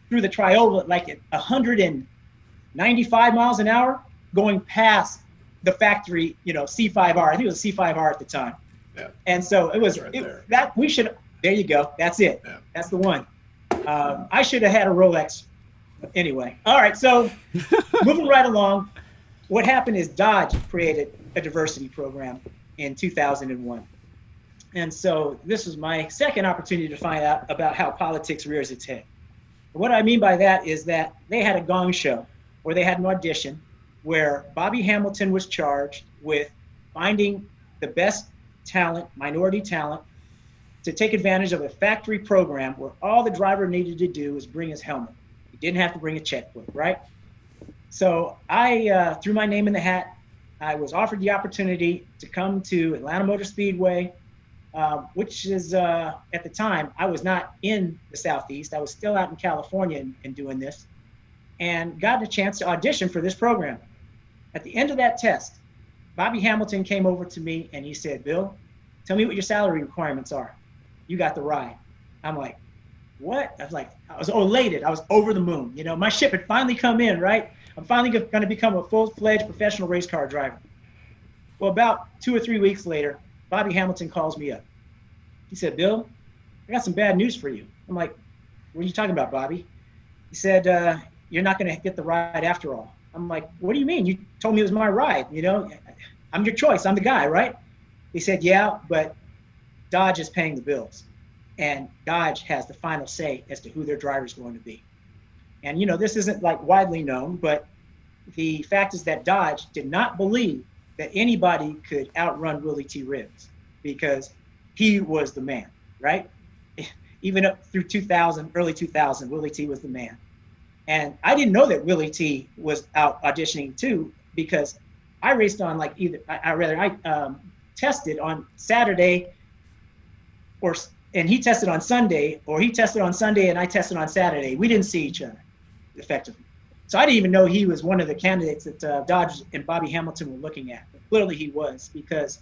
through the tri-oval at like 195 miles an hour, going past the factory, C5R. I think it was a C5R at the time. Yeah. And so it was right there you go. That's it. Yeah. That's the one. I should have had a Rolex. Anyway. All right. So moving right along, what happened is Dodge created a diversity program in 2001. And so this was my second opportunity to find out about how politics rears its head. What I mean by that is that they had a gong show where they had an audition where Bobby Hamilton was charged with finding the best talent, minority talent, to take advantage of a factory program where all the driver needed to do was bring his helmet. He didn't have to bring a checkbook, right? So I threw my name in the hat. I was offered the opportunity to come to Atlanta Motor Speedway, which is, at the time, I was not in the Southeast. I was still out in California and doing this, and got a chance to audition for this program. At the end of that test, Bobby Hamilton came over to me and he said, "Bill, tell me what your salary requirements are. You got the ride." I'm like, what? I was elated. I was over the moon. My ship had finally come in, right? I'm finally going to become a full-fledged professional race car driver. Well, about 2 or 3 weeks later, Bobby Hamilton calls me up. He said, "Bill, I got some bad news for you." I'm like, "What are you talking about, Bobby?" He said, "You're not going to get the ride after all." I'm like, "What do you mean? You told me it was my ride. I'm your choice. I'm the guy, right?" He said, "Yeah, but Dodge is paying the bills, and Dodge has the final say as to who their driver is going to be." And this isn't like widely known, but the fact is that Dodge did not believe that anybody could outrun Willie T. Ribbs because he was the man, right? Even up through 2000, early 2000, Willie T. was the man. And I didn't know that Willie T. was out auditioning too, because I raced on like I tested on Saturday, and he tested on Sunday, or he tested on Sunday and I tested on Saturday. We didn't see each other effectively. So I didn't even know he was one of the candidates that Dodge and Bobby Hamilton were looking at. But clearly he was, because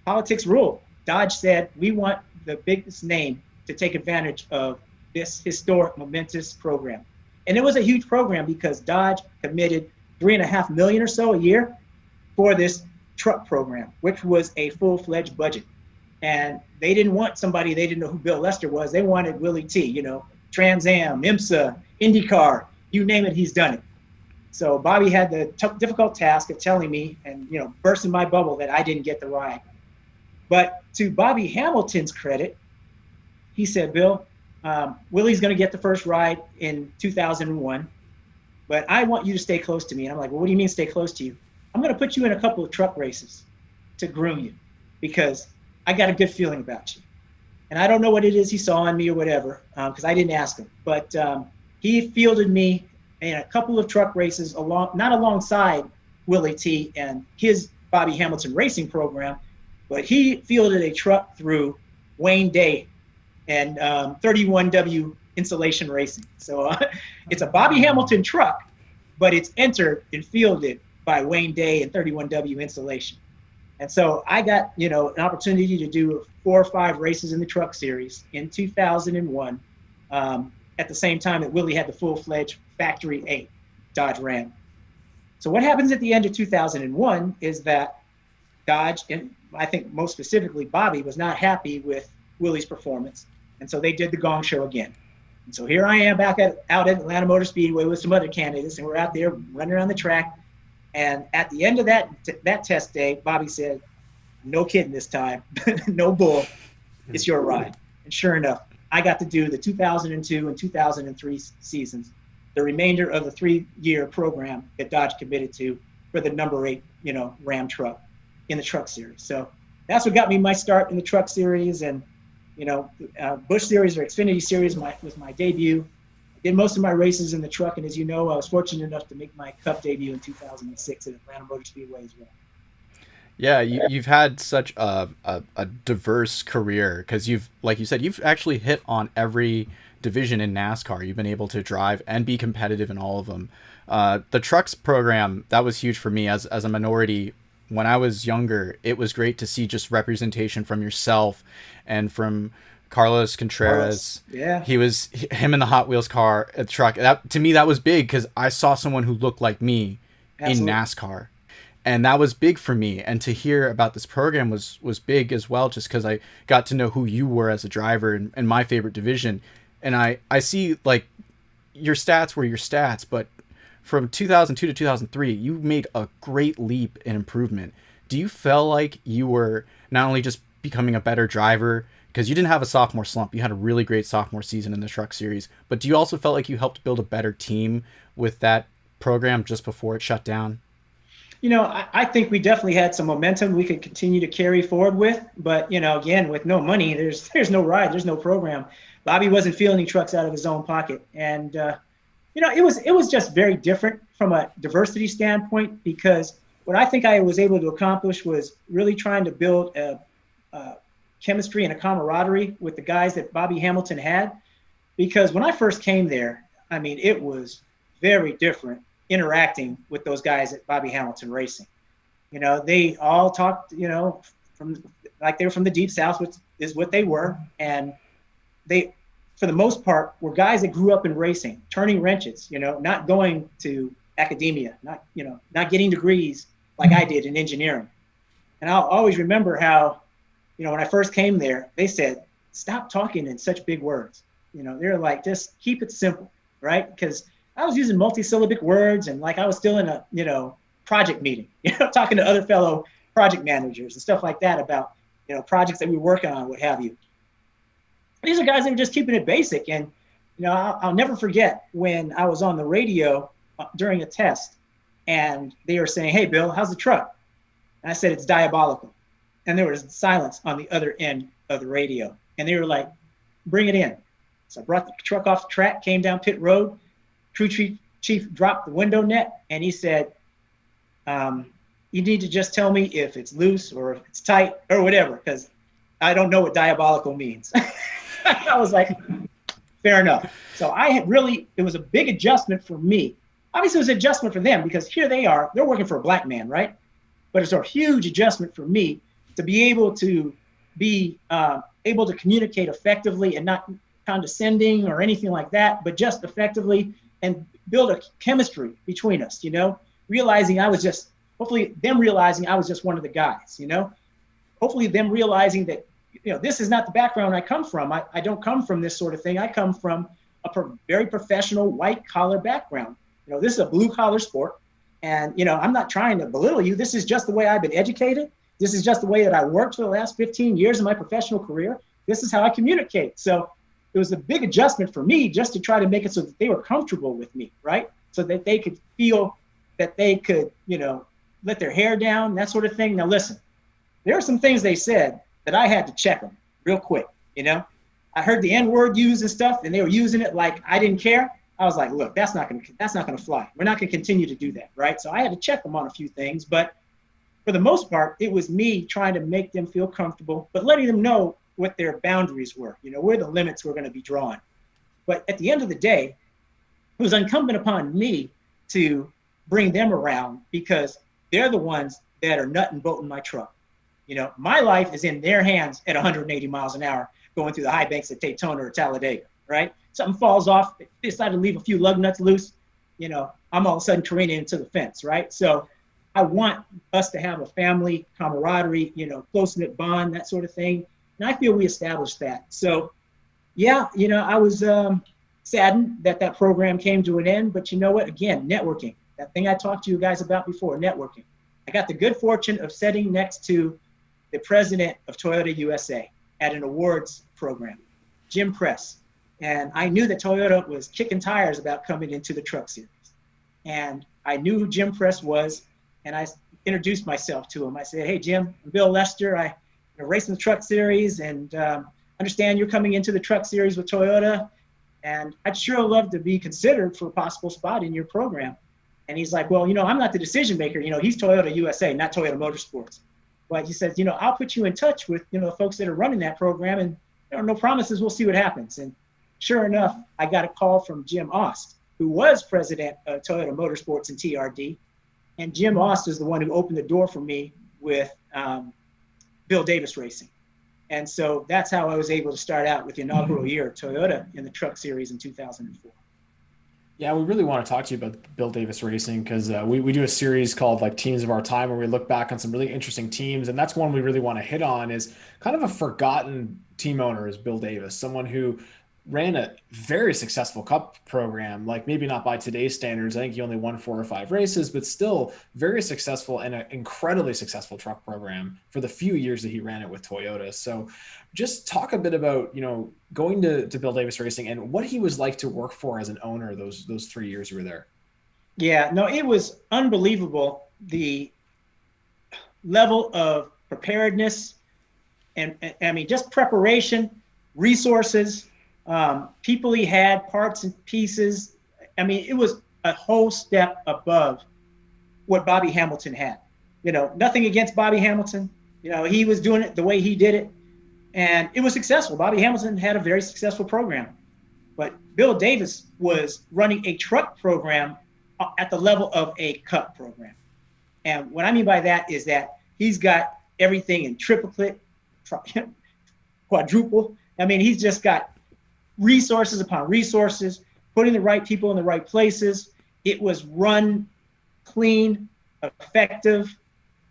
politics ruled. Dodge said, "We want the biggest name to take advantage of this historic, momentous program." And it was a huge program because Dodge committed $3.5 million or so a year for this truck program, which was a full-fledged budget. And they didn't want somebody, they didn't know who Bill Lester was. They wanted Willie T, Trans Am, IMSA, IndyCar, you name it, he's done it. So Bobby had the difficult task of telling me and, bursting my bubble that I didn't get the ride. But to Bobby Hamilton's credit, he said, "Bill, Willie's going to get the first ride in 2001, but I want you to stay close to me." And I'm like, "Well, what do you mean stay close to you?" "I'm going to put you in a couple of truck races to groom you because I got a good feeling about you." And I don't know what it is he saw in me or whatever, because I didn't ask him. But he fielded me in a couple of truck races, not alongside Willie T. and his Bobby Hamilton racing program, but he fielded a truck through Wayne Day and 31W Insulation Racing. So it's a Bobby Hamilton truck, but it's entered and fielded by Wayne Day and 31W Insulation. And so I got, an opportunity to do 4 or 5 races in the truck series in 2001, at the same time that Willie had the full-fledged Factory 8 Dodge Ram. So what happens at the end of 2001 is that Dodge, and I think most specifically Bobby, was not happy with Willie's performance. And so they did the gong show again. And so here I am back out at Atlanta Motor Speedway with some other candidates, and we're out there running around the track. And at the end of that test day, Bobby said, "No kidding this time, no bull, it's your ride." And sure enough, I got to do the 2002 and 2003 seasons, the remainder of the 3-year program that Dodge committed to for the number 8, Ram truck in the truck series. So that's what got me my start in the truck series. And, Busch Series or Xfinity Series was my debut. I did most of my races in the truck. And as you know, I was fortunate enough to make my Cup debut in 2006 at Atlanta Motor Speedway as well. Yeah, you've had such a diverse career because like you said, you've actually hit on every division in NASCAR. You've been able to drive and be competitive in all of them. The trucks program, that was huge for me as a minority. When I was younger, it was great to see just representation from yourself and from Carlos Contreras. Yeah. Him in the Hot Wheels car, truck. That, to me, that was big because I saw someone who looked like me in NASCAR. And that was big for me. And to hear about this program was big as well, just because I got to know who you were as a driver in my favorite division. And I see, like, your stats were your stats, but from 2002 to 2003, you made a great leap in improvement. Do you feel like you were not only just becoming a better driver, because you didn't have a sophomore slump, you had a really great sophomore season in the truck series, but do you also felt like you helped build a better team with that program just before it shut down? I think we definitely had some momentum we could continue to carry forward with. But, again, with no money, there's no ride, there's no program. Bobby wasn't fielding trucks out of his own pocket. And, it was just very different from a diversity standpoint, because what I think I was able to accomplish was really trying to build a chemistry and a camaraderie with the guys that Bobby Hamilton had. Because when I first came there, it was very different interacting with those guys at Bobby Hamilton Racing. They all talked, from like they were from the Deep South, which is what they were. And they, for the most part, were guys that grew up in racing, turning wrenches, not going to academia, not getting degrees like I did in engineering. And I'll always remember how, when I first came there, they said, "Stop talking in such big words." They're like, just keep it simple, right? Because I was using multi-syllabic words, and like I was still in a, project meeting, talking to other fellow project managers and stuff like that about, projects that we were working on, what have you. These are guys that were just keeping it basic. And, I'll never forget when I was on the radio during a test, and they were saying, "Hey, Bill, how's the truck?" And I said, "It's diabolical." And there was silence on the other end of the radio. And they were like, "Bring it in." So I brought the truck off the track, came down pit road. Crew chief dropped the window net, and he said, "You need to just tell me if it's loose or if it's tight or whatever, because I don't know what diabolical means." I was like, fair enough. So it was a big adjustment for me. Obviously, it was an adjustment for them because here they are, they're working for a black man, right? But it's a huge adjustment for me to be able to communicate effectively and not condescending or anything like that, but just effectively and build a chemistry between us, realizing hopefully them realizing I was just one of the guys, hopefully them realizing that, this is not the background I come from. I don't come from this sort of thing. I come from a very professional white collar background. This is a blue collar sport. And, I'm not trying to belittle you. This is just the way I've been educated. This is just the way that I worked for the last 15 years of my professional career. This is how I communicate. So it was a big adjustment for me just to try to make it so that they were comfortable with me, right? So that they could feel that they could, let their hair down, that sort of thing. Now, listen, there are some things they said that I had to check them real quick, I heard the N-word used and stuff, and they were using it like I didn't care. I was like, look, that's not gonna fly. We're not gonna continue to do that, right? So I had to check them on a few things, but for the most part, it was me trying to make them feel comfortable, but letting them know what their boundaries were, where the limits were going to be drawn. But at the end of the day, it was incumbent upon me to bring them around because they're the ones that are nut and bolting my truck. You know, my life is in their hands at 180 miles an hour going through the high banks at Daytona or Talladega, right? Something falls off, they decide to leave a few lug nuts loose, you know, I'm all of a sudden careening into the fence, right? So I want us to have a family camaraderie, you know, close-knit bond, that sort of thing. And I feel we established that. So, yeah, you know, I was saddened that that program came to an end. But you know what? Again, networking, that thing I talked to you guys about before, networking. I got the good fortune of sitting next to the president of Toyota USA at an awards program, Jim Press. And I knew that Toyota was kicking tires about coming into the truck series. And I knew who Jim Press was. And I introduced myself to him. I said, hey, Jim, I'm Bill Lester. I race in the truck series and understand you're coming into the truck series with Toyota. And I'd sure love to be considered for a possible spot in your program. And he's like, well, you know, I'm not the decision maker. You know, he's Toyota USA, not Toyota Motorsports. But he says, you know, I'll put you in touch with, you know, the folks that are running that program. And there are no promises. We'll see what happens. And sure enough, I got a call from Jim Ost, who was president of Toyota Motorsports and TRD. And Jim Ost is the one who opened the door for me with Bill Davis Racing. And so that's how I was able to start out with the inaugural year of Toyota in the truck series in 2004. Yeah, we really want to talk to you about Bill Davis Racing because we do a series called like Teams of Our Time where we look back on some really interesting teams. And that's one we really want to hit on is kind of a forgotten team owner is Bill Davis, someone who ran a very successful cup program, like maybe not by today's standards. I think he only won 4 or 5 races, but still very successful and an incredibly successful truck program for the few years that he ran it with Toyota. So just talk a bit about, you know, going to Bill Davis Racing and what he was like to work for as an owner those 3 years you were there. Yeah, no, it was unbelievable. The level of preparedness and I mean, just preparation, resources, people he had, parts and pieces. I mean, it was a whole step above what Bobby Hamilton had. You know, nothing against Bobby Hamilton. You know, he was doing it the way he did it, and it was successful. Bobby Hamilton had a very successful program, but Bill Davis was running a truck program at the level of a cup program. And what I mean by that is that he's got everything in triplicate, quadruple. I mean, he's just got resources upon resources, putting the right people in the right places. It was run clean, effective.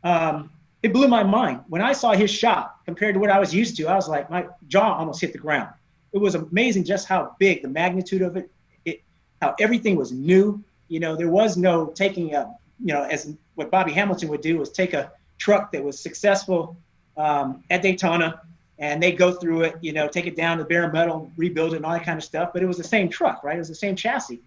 It blew my mind. When I saw his shop compared to what I was used to, I was like, my jaw almost hit the ground. It was amazing just how big, the magnitude of it, how everything was new. You know, there was no taking a, you know, as what Bobby Hamilton would do was take a truck that was successful at Daytona, and they go through it, you know, take it down to bare metal, rebuild it and all that kind of stuff. But it was the same truck, right? It was the same chassis.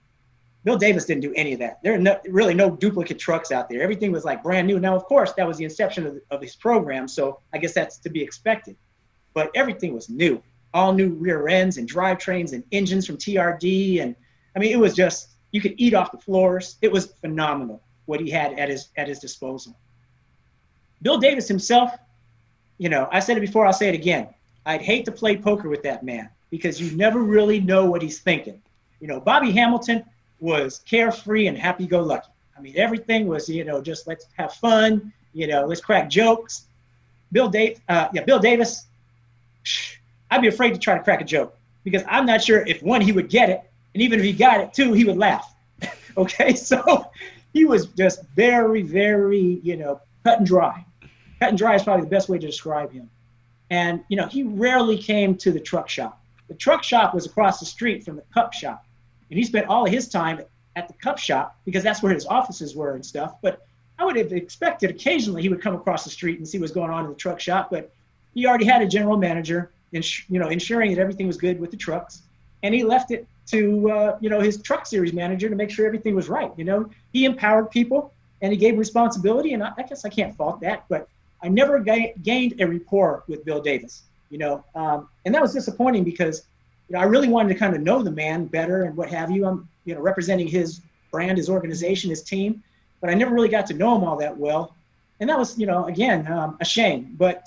Bill Davis didn't do any of that. There are really no duplicate trucks out there. Everything was like brand new. Now, of course, that was the inception of his program. So I guess that's to be expected. But everything was new. All new rear ends and drivetrains and engines from TRD. And I mean, it was just, you could eat off the floors. It was phenomenal what he had at his disposal. Bill Davis himself, you know, I said it before, I'll say it again. I'd hate to play poker with that man because you never really know what he's thinking. You know, Bobby Hamilton was carefree and happy-go-lucky. I mean, everything was, you know, just let's have fun, you know, let's crack jokes. Bill Davis, I'd be afraid to try to crack a joke because I'm not sure if, one, he would get it, and even if he got it, two, he would laugh. Okay, so he was just very, very, you know, cut and dry. Cut and dry is probably the best way to describe him. And, you know, he rarely came to the truck shop. The truck shop was across the street from the cup shop. And he spent all of his time at the cup shop because that's where his offices were and stuff. But I would have expected occasionally he would come across the street and see what's going on in the truck shop. But he already had a general manager, you know, ensuring that everything was good with the trucks. And he left it to, you know, his truck series manager to make sure everything was right. You know, he empowered people and he gave responsibility. And I guess I can't fault that. But I never gained a rapport with Bill Davis, you know, and that was disappointing because, you know, I really wanted to kind of know the man better and what have you. I'm, you know, representing his brand, his organization, his team, but I never really got to know him all that well. And that was, you know, again, a shame, but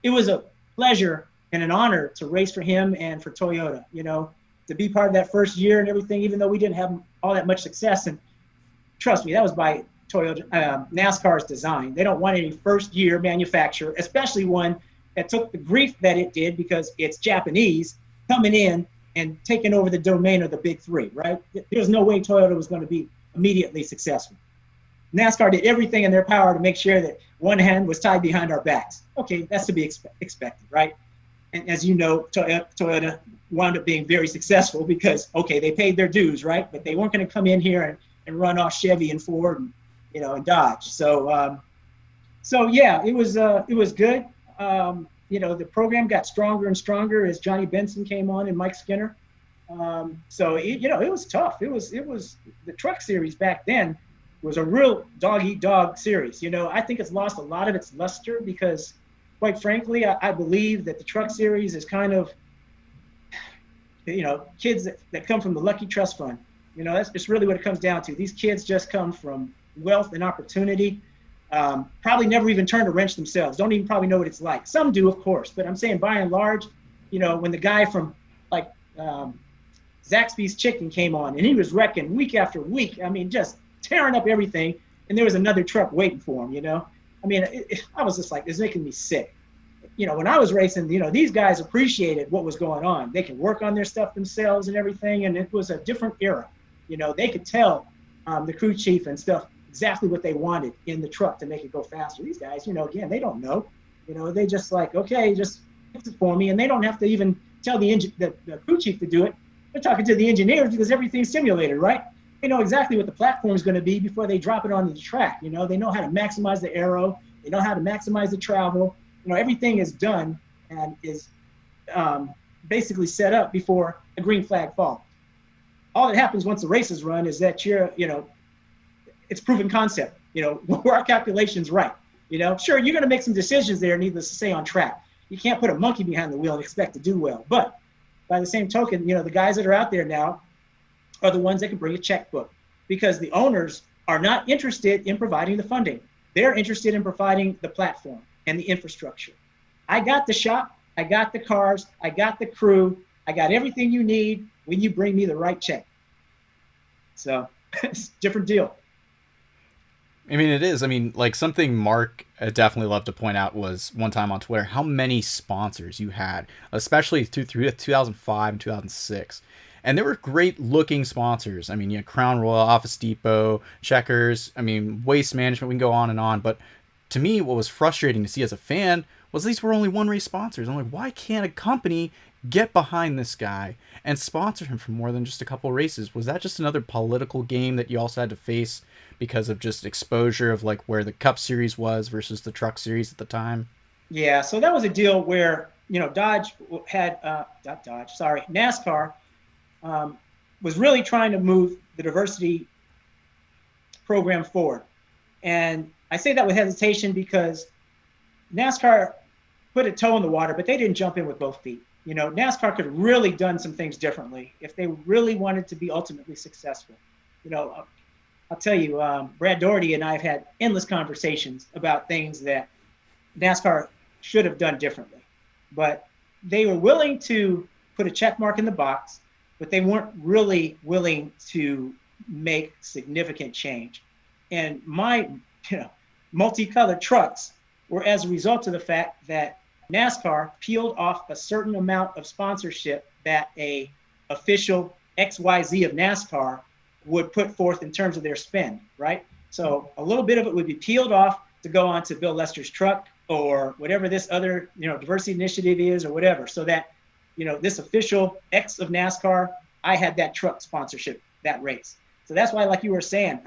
it was a pleasure and an honor to race for him and for Toyota, you know, to be part of that first year and everything, even though we didn't have all that much success. And trust me, that was by NASCAR's design. They don't want any first-year manufacturer, especially one that took the grief that it did because it's Japanese, coming in and taking over the domain of the big three, right? There's no way Toyota was going to be immediately successful. NASCAR did everything in their power to make sure that one hand was tied behind our backs. Okay, that's to be expected, right? And as you know, Toyota wound up being very successful because, okay, they paid their dues, right? But they weren't going to come in here and run off Chevy and Ford and, and Dodge. So yeah, it was good. The program got stronger and stronger as Johnny Benson came on and Mike Skinner. So it was tough. It was the truck series back then was a real dog-eat-dog series. I think it's lost a lot of its luster because, quite frankly, I believe that the truck series is kind of, kids that come from the Lucky Trust Fund. That's just really what it comes down to. These kids just come from wealth and opportunity. Probably never even turned a wrench themselves. Don't even probably know what it's like. Some do, of course, but I'm saying by and large, when the guy from like Zaxby's Chicken came on and he was wrecking week after week, just tearing up everything, and there was another truck waiting for him, I was just like, it's making me sick. When I was racing, these guys appreciated what was going on. They could work on their stuff themselves and everything, and it was a different era. They could tell the crew chief and stuff exactly what they wanted in the truck to make it go faster. These guys, again, they don't know. They just like, okay, just fix it for me, and they don't have to even tell the crew chief to do it. They're talking to the engineers because everything's simulated, right? They know exactly what the platform is going to be before they drop it onto the track. They know how to maximize the aero. They know how to maximize the travel. Everything is done and is basically set up before the green flag falls. All that happens once the race is run is that it's proven concept. Were our calculations right? Sure, you're going to make some decisions there, needless to say, on track. You can't put a monkey behind the wheel and expect to do well. But by the same token, the guys that are out there now are the ones that can bring a checkbook because the owners are not interested in providing the funding. They're interested in providing the platform and the infrastructure. I got the shop, I got the cars, I got the crew, I got everything you need when you bring me the right check. So it's a different deal. It is. Like something Mark definitely loved to point out was one time on Twitter how many sponsors you had, especially through 2005 and 2006. And there were great looking sponsors. You had Crown Royal, Office Depot, Checkers, Waste Management, we can go on and on. But to me, what was frustrating to see as a fan was these were only one race sponsors. I'm like, why can't a company get behind this guy and sponsor him for more than just a couple of races? Was that just another political game that you also had to face because of just exposure of like where the Cup Series was versus the Truck Series at the time? Yeah, so that was a deal where, Dodge had, NASCAR was really trying to move the diversity program forward. And I say that with hesitation because NASCAR put a toe in the water, but they didn't jump in with both feet. NASCAR could have really done some things differently if they really wanted to be ultimately successful. I'll tell you, Brad Doherty and I have had endless conversations about things that NASCAR should have done differently. But they were willing to put a check mark in the box, but they weren't really willing to make significant change. And my multicolored trucks were as a result of the fact that NASCAR peeled off a certain amount of sponsorship that a official XYZ of NASCAR would put forth in terms of their spend, right? So a little bit of it would be peeled off to go on to Bill Lester's truck or whatever this other, diversity initiative is or whatever. So that, this official X of NASCAR, I had that truck sponsorship, that race. So that's why, like you were saying,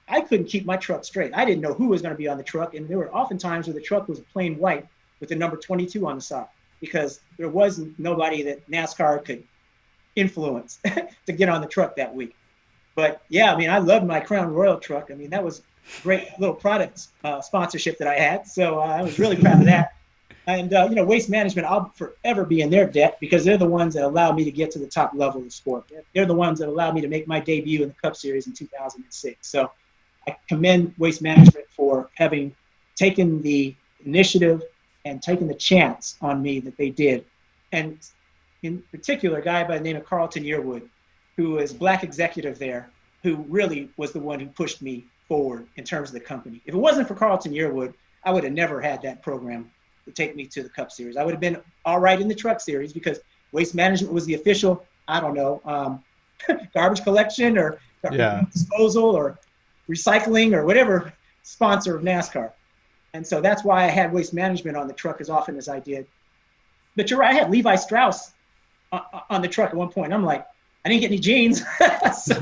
I couldn't keep my truck straight. I didn't know who was going to be on the truck. And there were often times where the truck was plain white with the number 22 on the side because there was nobody that NASCAR could influence to get on the truck that week. But yeah, I loved my Crown Royal truck. That was a great little product sponsorship that I had. So I was really proud of that. And, Waste Management, I'll forever be in their debt because they're the ones that allowed me to get to the top level of the sport. They're the ones that allowed me to make my debut in the Cup Series in 2006. So I commend Waste Management for having taken the initiative and taken the chance on me that they did. And in particular, a guy by the name of Carlton Yearwood, who is Black executive there, who really was the one who pushed me forward in terms of the company. If it wasn't for Carlton Yearwood, I would have never had that program to take me to the Cup Series. I would have been all right in the Truck Series because Waste Management was the official, I don't know, garbage collection or disposal or recycling or whatever sponsor of NASCAR. And so that's why I had Waste Management on the truck as often as I did. But you're right, I had Levi Strauss on the truck at one point. I'm like, I didn't get any jeans. So,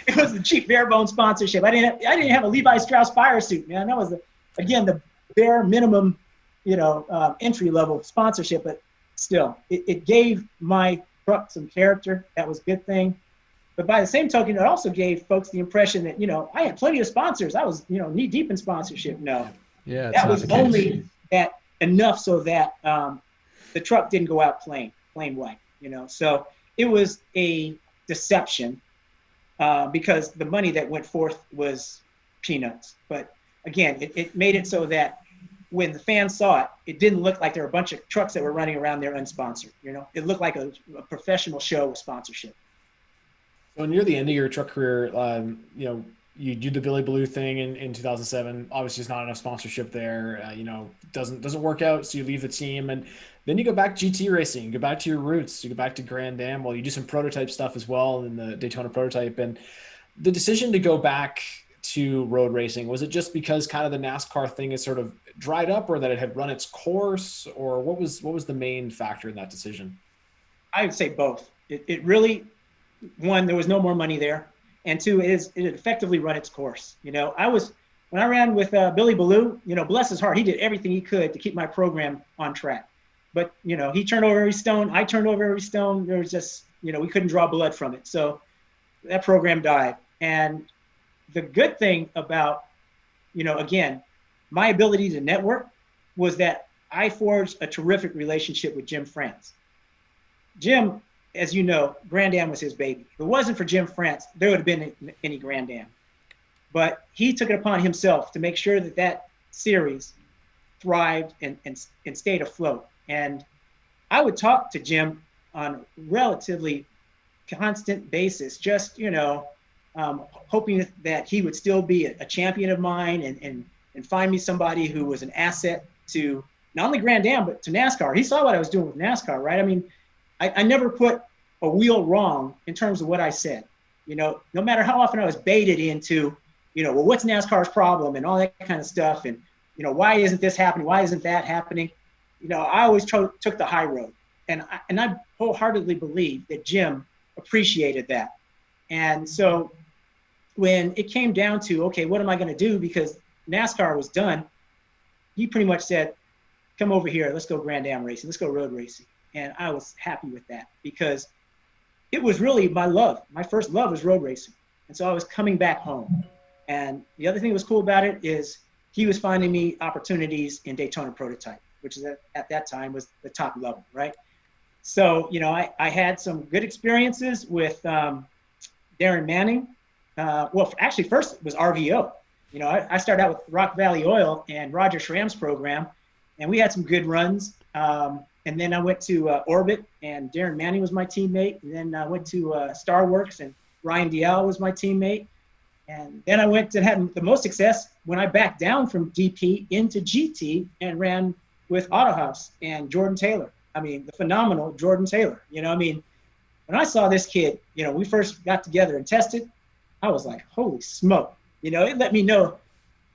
it was the cheap bare bone sponsorship. I didn't have a Levi Strauss fire suit, man. That was again the bare minimum, entry level sponsorship. But still, it gave my truck some character. That was a good thing. But by the same token, it also gave folks the impression that I had plenty of sponsors. I was knee deep in sponsorship. No, that was only that enough so that the truck didn't go out plain white. So it was a deception because the money that went forth was peanuts. But again, it made it so that when the fans saw it, it didn't look like there were a bunch of trucks that were running around there unsponsored. It looked like a professional show with sponsorship. So near the end of your truck career, you do the Billy Blue thing in 2007. Obviously, there's not enough sponsorship there. Doesn't work out, so you leave the team, and then you go back to GT racing. You go back to your roots. You go back to Grand Am. Well, you do some prototype stuff as well in the Daytona prototype. And the decision to go back to road racing, was it just because kind of the NASCAR thing is sort of dried up, or that it had run its course, or what was the main factor in that decision? I would say both. It really, one, there was no more money there. And two, it effectively run its course. when I ran with Billy Ballou, bless his heart, he did everything he could to keep my program on track. But, he turned over every stone. I turned over every stone. There was just, we couldn't draw blood from it. So that program died. And the good thing about, again, my ability to network was that I forged a terrific relationship with Jim France. Jim, as you know, Grand Am was his baby. If it wasn't for Jim France, there would have been any Grand Am. But he took it upon himself to make sure that series thrived and stayed afloat. And I would talk to Jim on a relatively constant basis, just, hoping that he would still be a champion of mine and find me somebody who was an asset to not only Grand Am, but to NASCAR. He saw what I was doing with NASCAR, right? I mean, I never put a wheel wrong in terms of what I said. No matter how often I was baited into, well, what's NASCAR's problem and all that kind of stuff. And, why isn't this happening? Why isn't that happening? I always took the high road. And I wholeheartedly believe that Jim appreciated that. And so when it came down to, okay, what am I going to do? Because NASCAR was done. He pretty much said, come over here. Let's go Grand Am racing. Let's go road racing. And I was happy with that because it was really my love. My first love was road racing. And so I was coming back home. And the other thing that was cool about it is he was finding me opportunities in Daytona prototype, which is at that time was the top level, right? So, I had some good experiences with Darren Manning. Actually, first it was RVO. I started out with Rock Valley Oil and Roger Schramm's program, and we had some good runs. And then I went to Orbit, and Darren Manning was my teammate. And then I went to Starworks, and Ryan Dial was my teammate. And then I went and had the most success when I backed down from DP into GT and ran with Autohaus and Jordan Taylor. I mean, the phenomenal Jordan Taylor. When I saw this kid, we first got together and tested, I was like, holy smoke. It let me know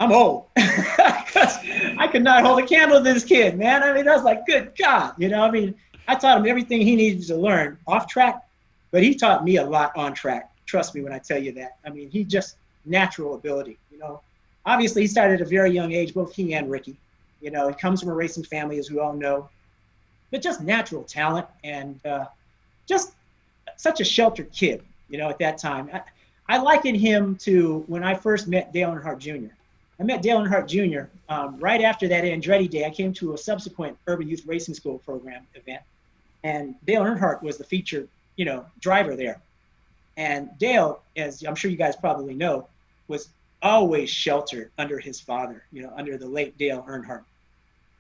I'm old. Because I could not hold a candle to this kid, man. I mean, I was like, good God. I taught him everything he needed to learn off track, but he taught me a lot on track. Trust me when I tell you that. I mean, he just natural ability, Obviously, he started at a very young age, both he and Ricky. He comes from a racing family, as we all know, but just natural talent and just such a sheltered kid, at that time. I liken him to when I first met Dale Earnhardt Jr. I met Dale Earnhardt Jr. Right after that Andretti day. I came to a subsequent Urban Youth Racing School program event, and Dale Earnhardt was the featured, driver there. And Dale, as I'm sure you guys probably know, was always sheltered under his father, under the late Dale Earnhardt.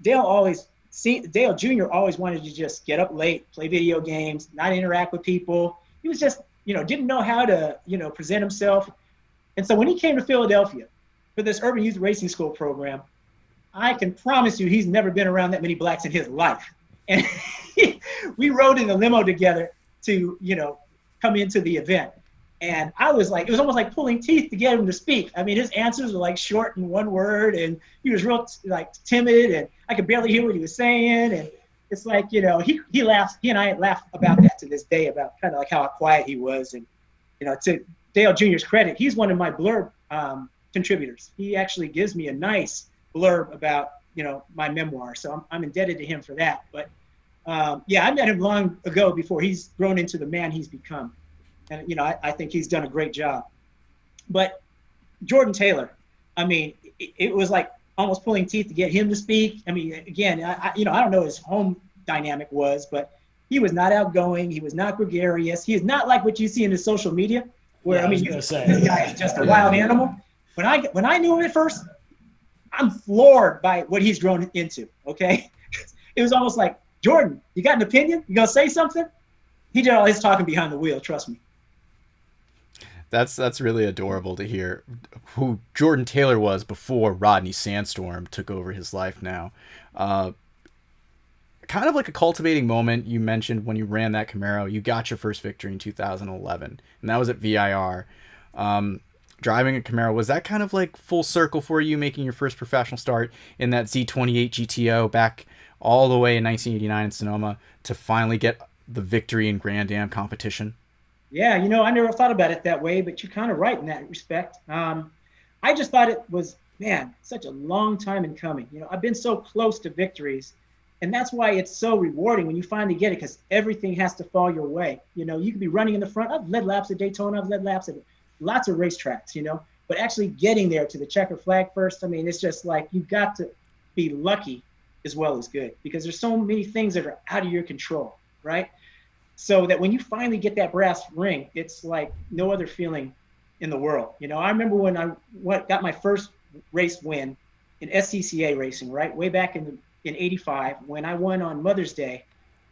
Dale Jr. always wanted to just get up late, play video games, not interact with people. He was just, didn't know how to, present himself. And so when he came to Philadelphia for this Urban Youth Racing School program, I can promise you he's never been around that many blacks in his life. And we rode in the limo together to, come into the event. And I was like, it was almost like pulling teeth to get him to speak. I mean, his answers were like short in one word, and he was real like timid, and I could barely hear what he was saying. And it's like, he laughs. He and I laugh about that to this day, about kind of like how quiet he was. And, to Dale Jr.'s credit, he's one of my blurb contributors. He actually gives me a nice blurb about, my memoir. So I'm indebted to him for that. But I met him long ago before he's grown into the man he's become. And, I think he's done a great job. But Jordan Taylor, I mean, it was like almost pulling teeth to get him to speak. I mean, again, I don't know what his home dynamic was, but he was not outgoing. He was not gregarious. He is not like what you see in his social media, where, this guy is just a wild animal. When I knew him at first, I'm floored by what he's grown into, okay? It was almost like, Jordan, you got an opinion? You gonna say something? He did all his talking behind the wheel, trust me. That's really adorable to hear who Jordan Taylor was before Rodney Sandstorm took over his life now. Kind of like a cultivating moment you mentioned when you ran that Camaro. You got your first victory in 2011, and that was at VIR. Driving a Camaro, was that kind of like full circle for you, making your first professional start in that Z28 GTO back all the way in 1989 in Sonoma to finally get the victory in Grand Am competition? Yeah, I never thought about it that way, but you're kind of right in that respect. I just thought it was, such a long time in coming. I've been so close to victories, and that's why it's so rewarding when you finally get it, because everything has to fall your way. You could be running in the front. I've led laps at Daytona. I've led laps at lots of racetracks, but actually getting there to the checker flag first, I mean, it's just like you've got to be lucky as well as good, because there's so many things that are out of your control, right? So that when you finally get that brass ring, it's like no other feeling in the world. I remember when I got my first race win in SCCA racing, right? Way back in 85, when I won on Mother's Day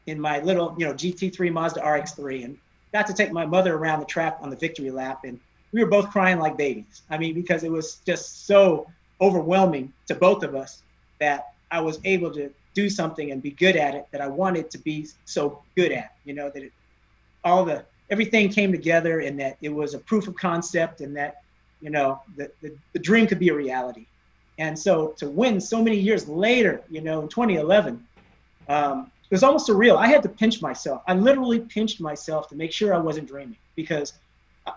in my little, GT3 Mazda RX-3, and got to take my mother around the track on the victory lap. And we were both crying like babies. I mean, because it was just so overwhelming to both of us that I was able to do something and be good at it that I wanted to be so good at, that everything came together, and that it was a proof of concept, and that, the dream could be a reality. And so to win so many years later, in 2011, it was almost surreal. I had to pinch myself. I literally pinched myself to make sure I wasn't dreaming, because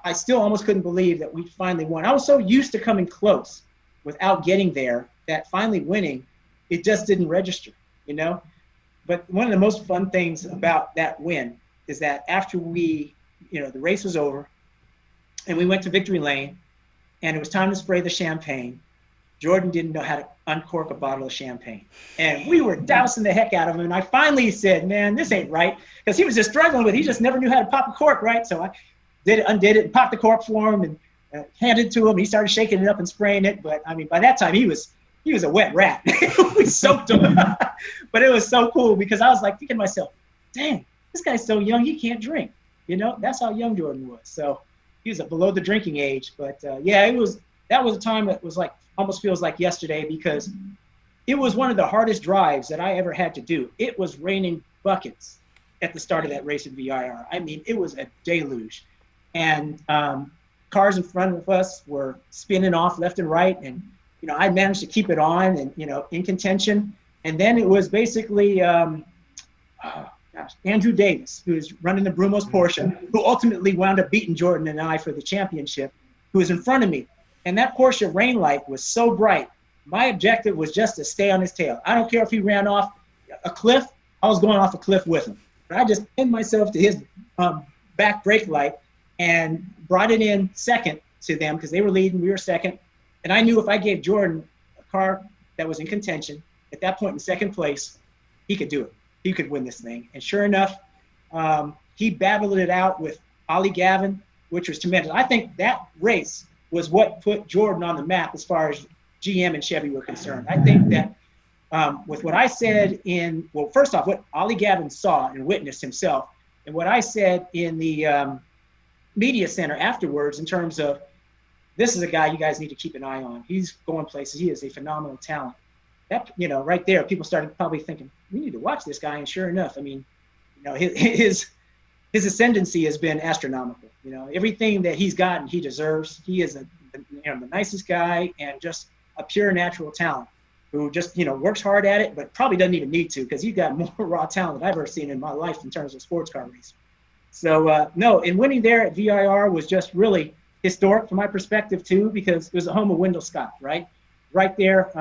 I still almost couldn't believe that we finally won. I was so used to coming close without getting there that finally winning, it just didn't register, But one of the most fun things about that win is that after the race was over and we went to victory lane and it was time to spray the champagne, Jordan didn't know how to uncork a bottle of champagne. And we were dousing the heck out of him. And I finally said, man, this ain't right. Because he was just struggling with it. He just never knew how to pop a cork, right? So I undid it and popped the cork for him and handed it to him. He started shaking it up and spraying it. But, I mean, by that time, he was a wet rat. We soaked him. But it was so cool, because I was like thinking to myself, dang, this guy's so young, he can't drink. That's how young Jordan was. So he was below the drinking age. But, that was a time that was like, almost feels like yesterday, because it was one of the hardest drives that I ever had to do. It was raining buckets at the start of that race at VIR. I mean, it was a deluge. And cars in front of us were spinning off left and right. And, I managed to keep it on and, in contention. And then it was basically Andrew Davis, who was running the Brumos Porsche, who ultimately wound up beating Jordan and I for the championship, who was in front of me. And that Porsche rain light was so bright. My objective was just to stay on his tail. I don't care if he ran off a cliff, I was going off a cliff with him. But I just pinned myself to his back brake light and brought it in second to them, because they were leading, we were second. And I knew if I gave Jordan a car that was in contention, at that point in second place, he could do it. He could win this thing. And sure enough, he battled it out with Ollie Gavin, which was tremendous. I think that race was what put Jordan on the map as far as GM and Chevy were concerned. I think that with what I said first off, what Ollie Gavin saw and witnessed himself, and what I said in the media center afterwards, in terms of this is a guy you guys need to keep an eye on. He's going places. He is a phenomenal talent. That, right there, people started probably thinking, we need to watch this guy. And sure enough, I mean, his ascendancy has been astronomical. Everything that he's gotten, he deserves. He is the nicest guy and just a pure natural talent who just, works hard at it, but probably doesn't even need to, because he's got more raw talent than I've ever seen in my life in terms of sports car racing. So, no, and winning there at VIR was just really historic from my perspective, too, because it was the home of Wendell Scott, right? Right there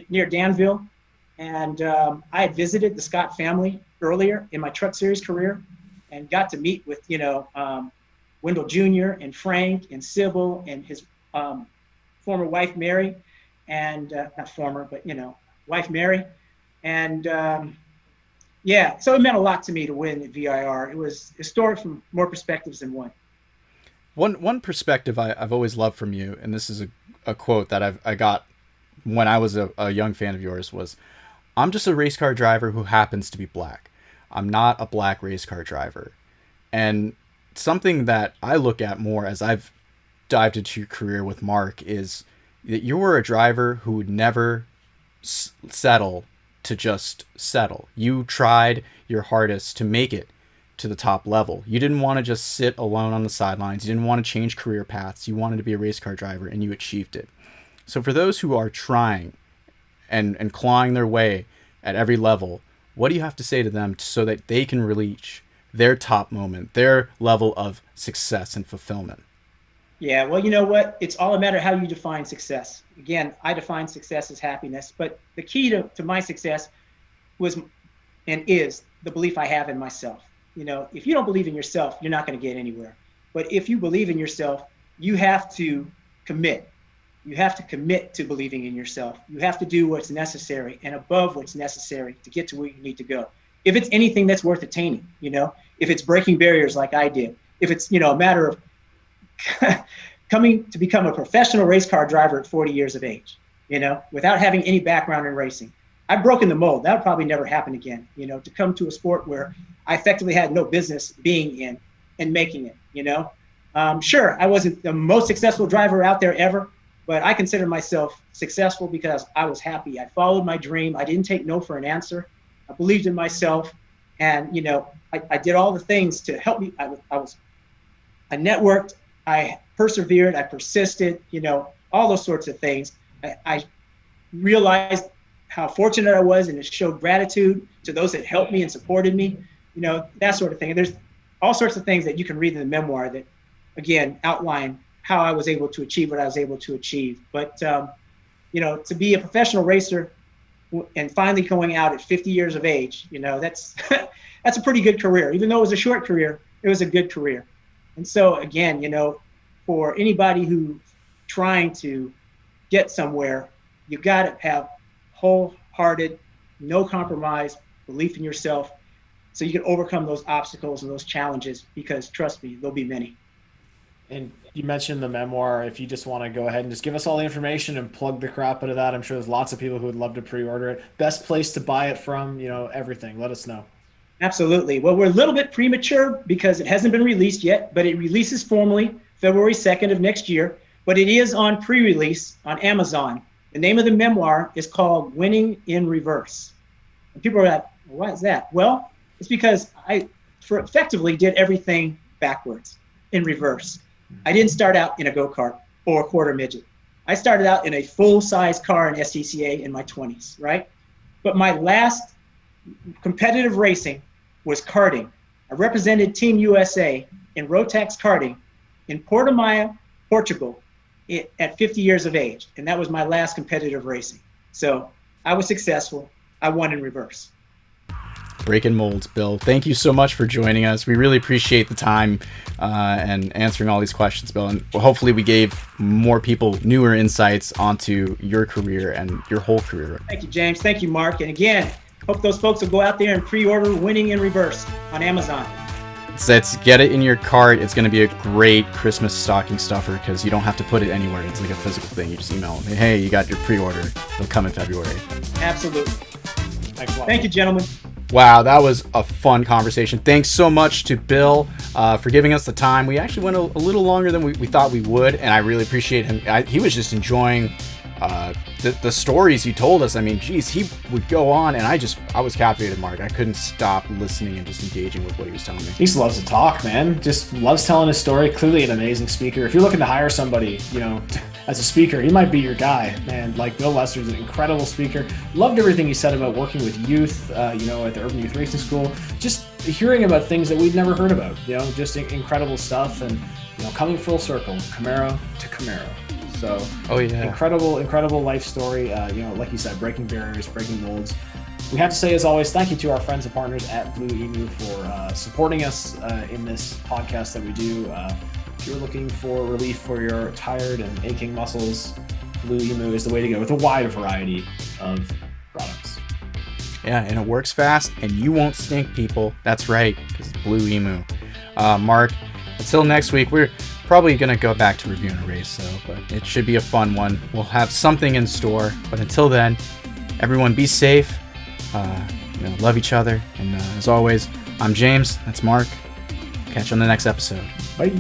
near Danville. And I had visited the Scott family earlier in my Truck Series career and got to meet with, Wendell Jr. and Frank and Sybil and his former wife, Mary, and not former, but, wife, Mary. And so it meant a lot to me to win at VIR. It was historic from more perspectives than one. One perspective I've always loved from you, and this is a quote that I got when I was a young fan of yours, was, I'm just a race car driver who happens to be black. I'm not a black race car driver. And something that I look at more as I've dived into your career with Mark is that you were a driver who would never settle to just settle. You tried your hardest to make it to the top level. You didn't want to just sit alone on the sidelines. You didn't want to change career paths. You wanted to be a race car driver, and you achieved it. So for those who are trying and clawing their way at every level, what do you have to say to them so that they can reach their top moment, their level of success and fulfillment? Yeah, well, you know what? It's all a matter of how you define success. Again, I define success as happiness, but the key to my success was and is the belief I have in myself. If you don't believe in yourself, you're not going to get anywhere. But if you believe in yourself, you have to commit. You have to commit to believing in yourself. You have to do what's necessary and above what's necessary to get to where you need to go. If it's anything that's worth attaining, if it's breaking barriers like I did, if it's, a matter of coming to become a professional race car driver at 40 years of age, without having any background in racing. I've broken the mold. That would probably never happen again, to come to a sport where I effectively had no business being in and making it, Sure, I wasn't the most successful driver out there ever, but I consider myself successful because I was happy. I followed my dream. I didn't take no for an answer. I believed in myself. And, I did all the things to help me. I networked, I persevered, I persisted, all those sorts of things. I realized how fortunate I was, and it showed gratitude to those that helped me and supported me, that sort of thing. And there's all sorts of things that you can read in the memoir that, again, outline how I was able to achieve what I was able to achieve. But, to be a professional racer and finally going out at 50 years of age, that's that's a pretty good career. Even though it was a short career, it was a good career. And so, again, for anybody who's trying to get somewhere, you got to have wholehearted, no compromise belief in yourself so you can overcome those obstacles and those challenges, because trust me, there'll be many. And you mentioned the memoir. If you just want to go ahead and just give us all the information and plug the crap out of that, I'm sure there's lots of people who would love to pre-order it. Best place to buy it from, everything. Let us know. Absolutely. Well, we're a little bit premature because it hasn't been released yet, but it releases formally February 2nd of next year. But it is on pre-release on Amazon. The name of the memoir is called Winning in Reverse. And people are like, what is that? Well, it's because I effectively did everything backwards, in reverse. I didn't start out in a go-kart or a quarter midget. I started out in a full-size car in SCCA in my 20s, right? But my last competitive racing was karting. I represented Team USA in Rotax karting in Portimao, Portugal, at 50 years of age. And that was my last competitive racing. So I was successful. I won in reverse. Breaking molds, Bill. Thank you so much for joining us. We really appreciate the time and answering all these questions, Bill. And hopefully we gave more people newer insights onto your career and your whole career. Thank you, James. Thank you, Mark. And again, hope those folks will go out there and pre-order Winning in Reverse on Amazon. Let's get it in your cart. It's going to be a great Christmas stocking stuffer because you don't have to put it anywhere. It's like a physical thing. You just email them, hey, you got your pre-order. It'll come in February. Absolutely. Thanks a lot. Thank you, gentlemen. Wow, that was a fun conversation. Thanks so much to Bill for giving us the time. We actually went a little longer than we thought we would, and I really appreciate him. He was just enjoying the stories he told us. I mean, geez, he would go on, and I was captivated, Mark. I couldn't stop listening and just engaging with what he was telling me. He just loves to talk, man. Just loves telling his story. Clearly an amazing speaker. If you're looking to hire somebody, as a speaker, he might be your guy, man. Like Bill Lester's an incredible speaker. Loved everything he said about working with youth, at the Urban Youth Racing School. Just hearing about things that we'd never heard about, just incredible stuff. And, coming full circle, Camaro to Camaro. So, incredible life story. Like you said, breaking barriers, breaking molds. We have to say, as always, thank you to our friends and partners at Blue Emu for supporting us in this podcast that we do. If you're looking for relief for your tired and aching muscles, Blue Emu is the way to go with a wide variety of products. Yeah, and it works fast, and you won't stink, people. That's right, because it's Blue Emu. Mark, until next week, we're probably going to go back to reviewing a race, but it should be a fun one. We'll have something in store, but until then, everyone be safe, love each other, and as always, I'm James, that's Mark. Catch you on the next episode. Bye.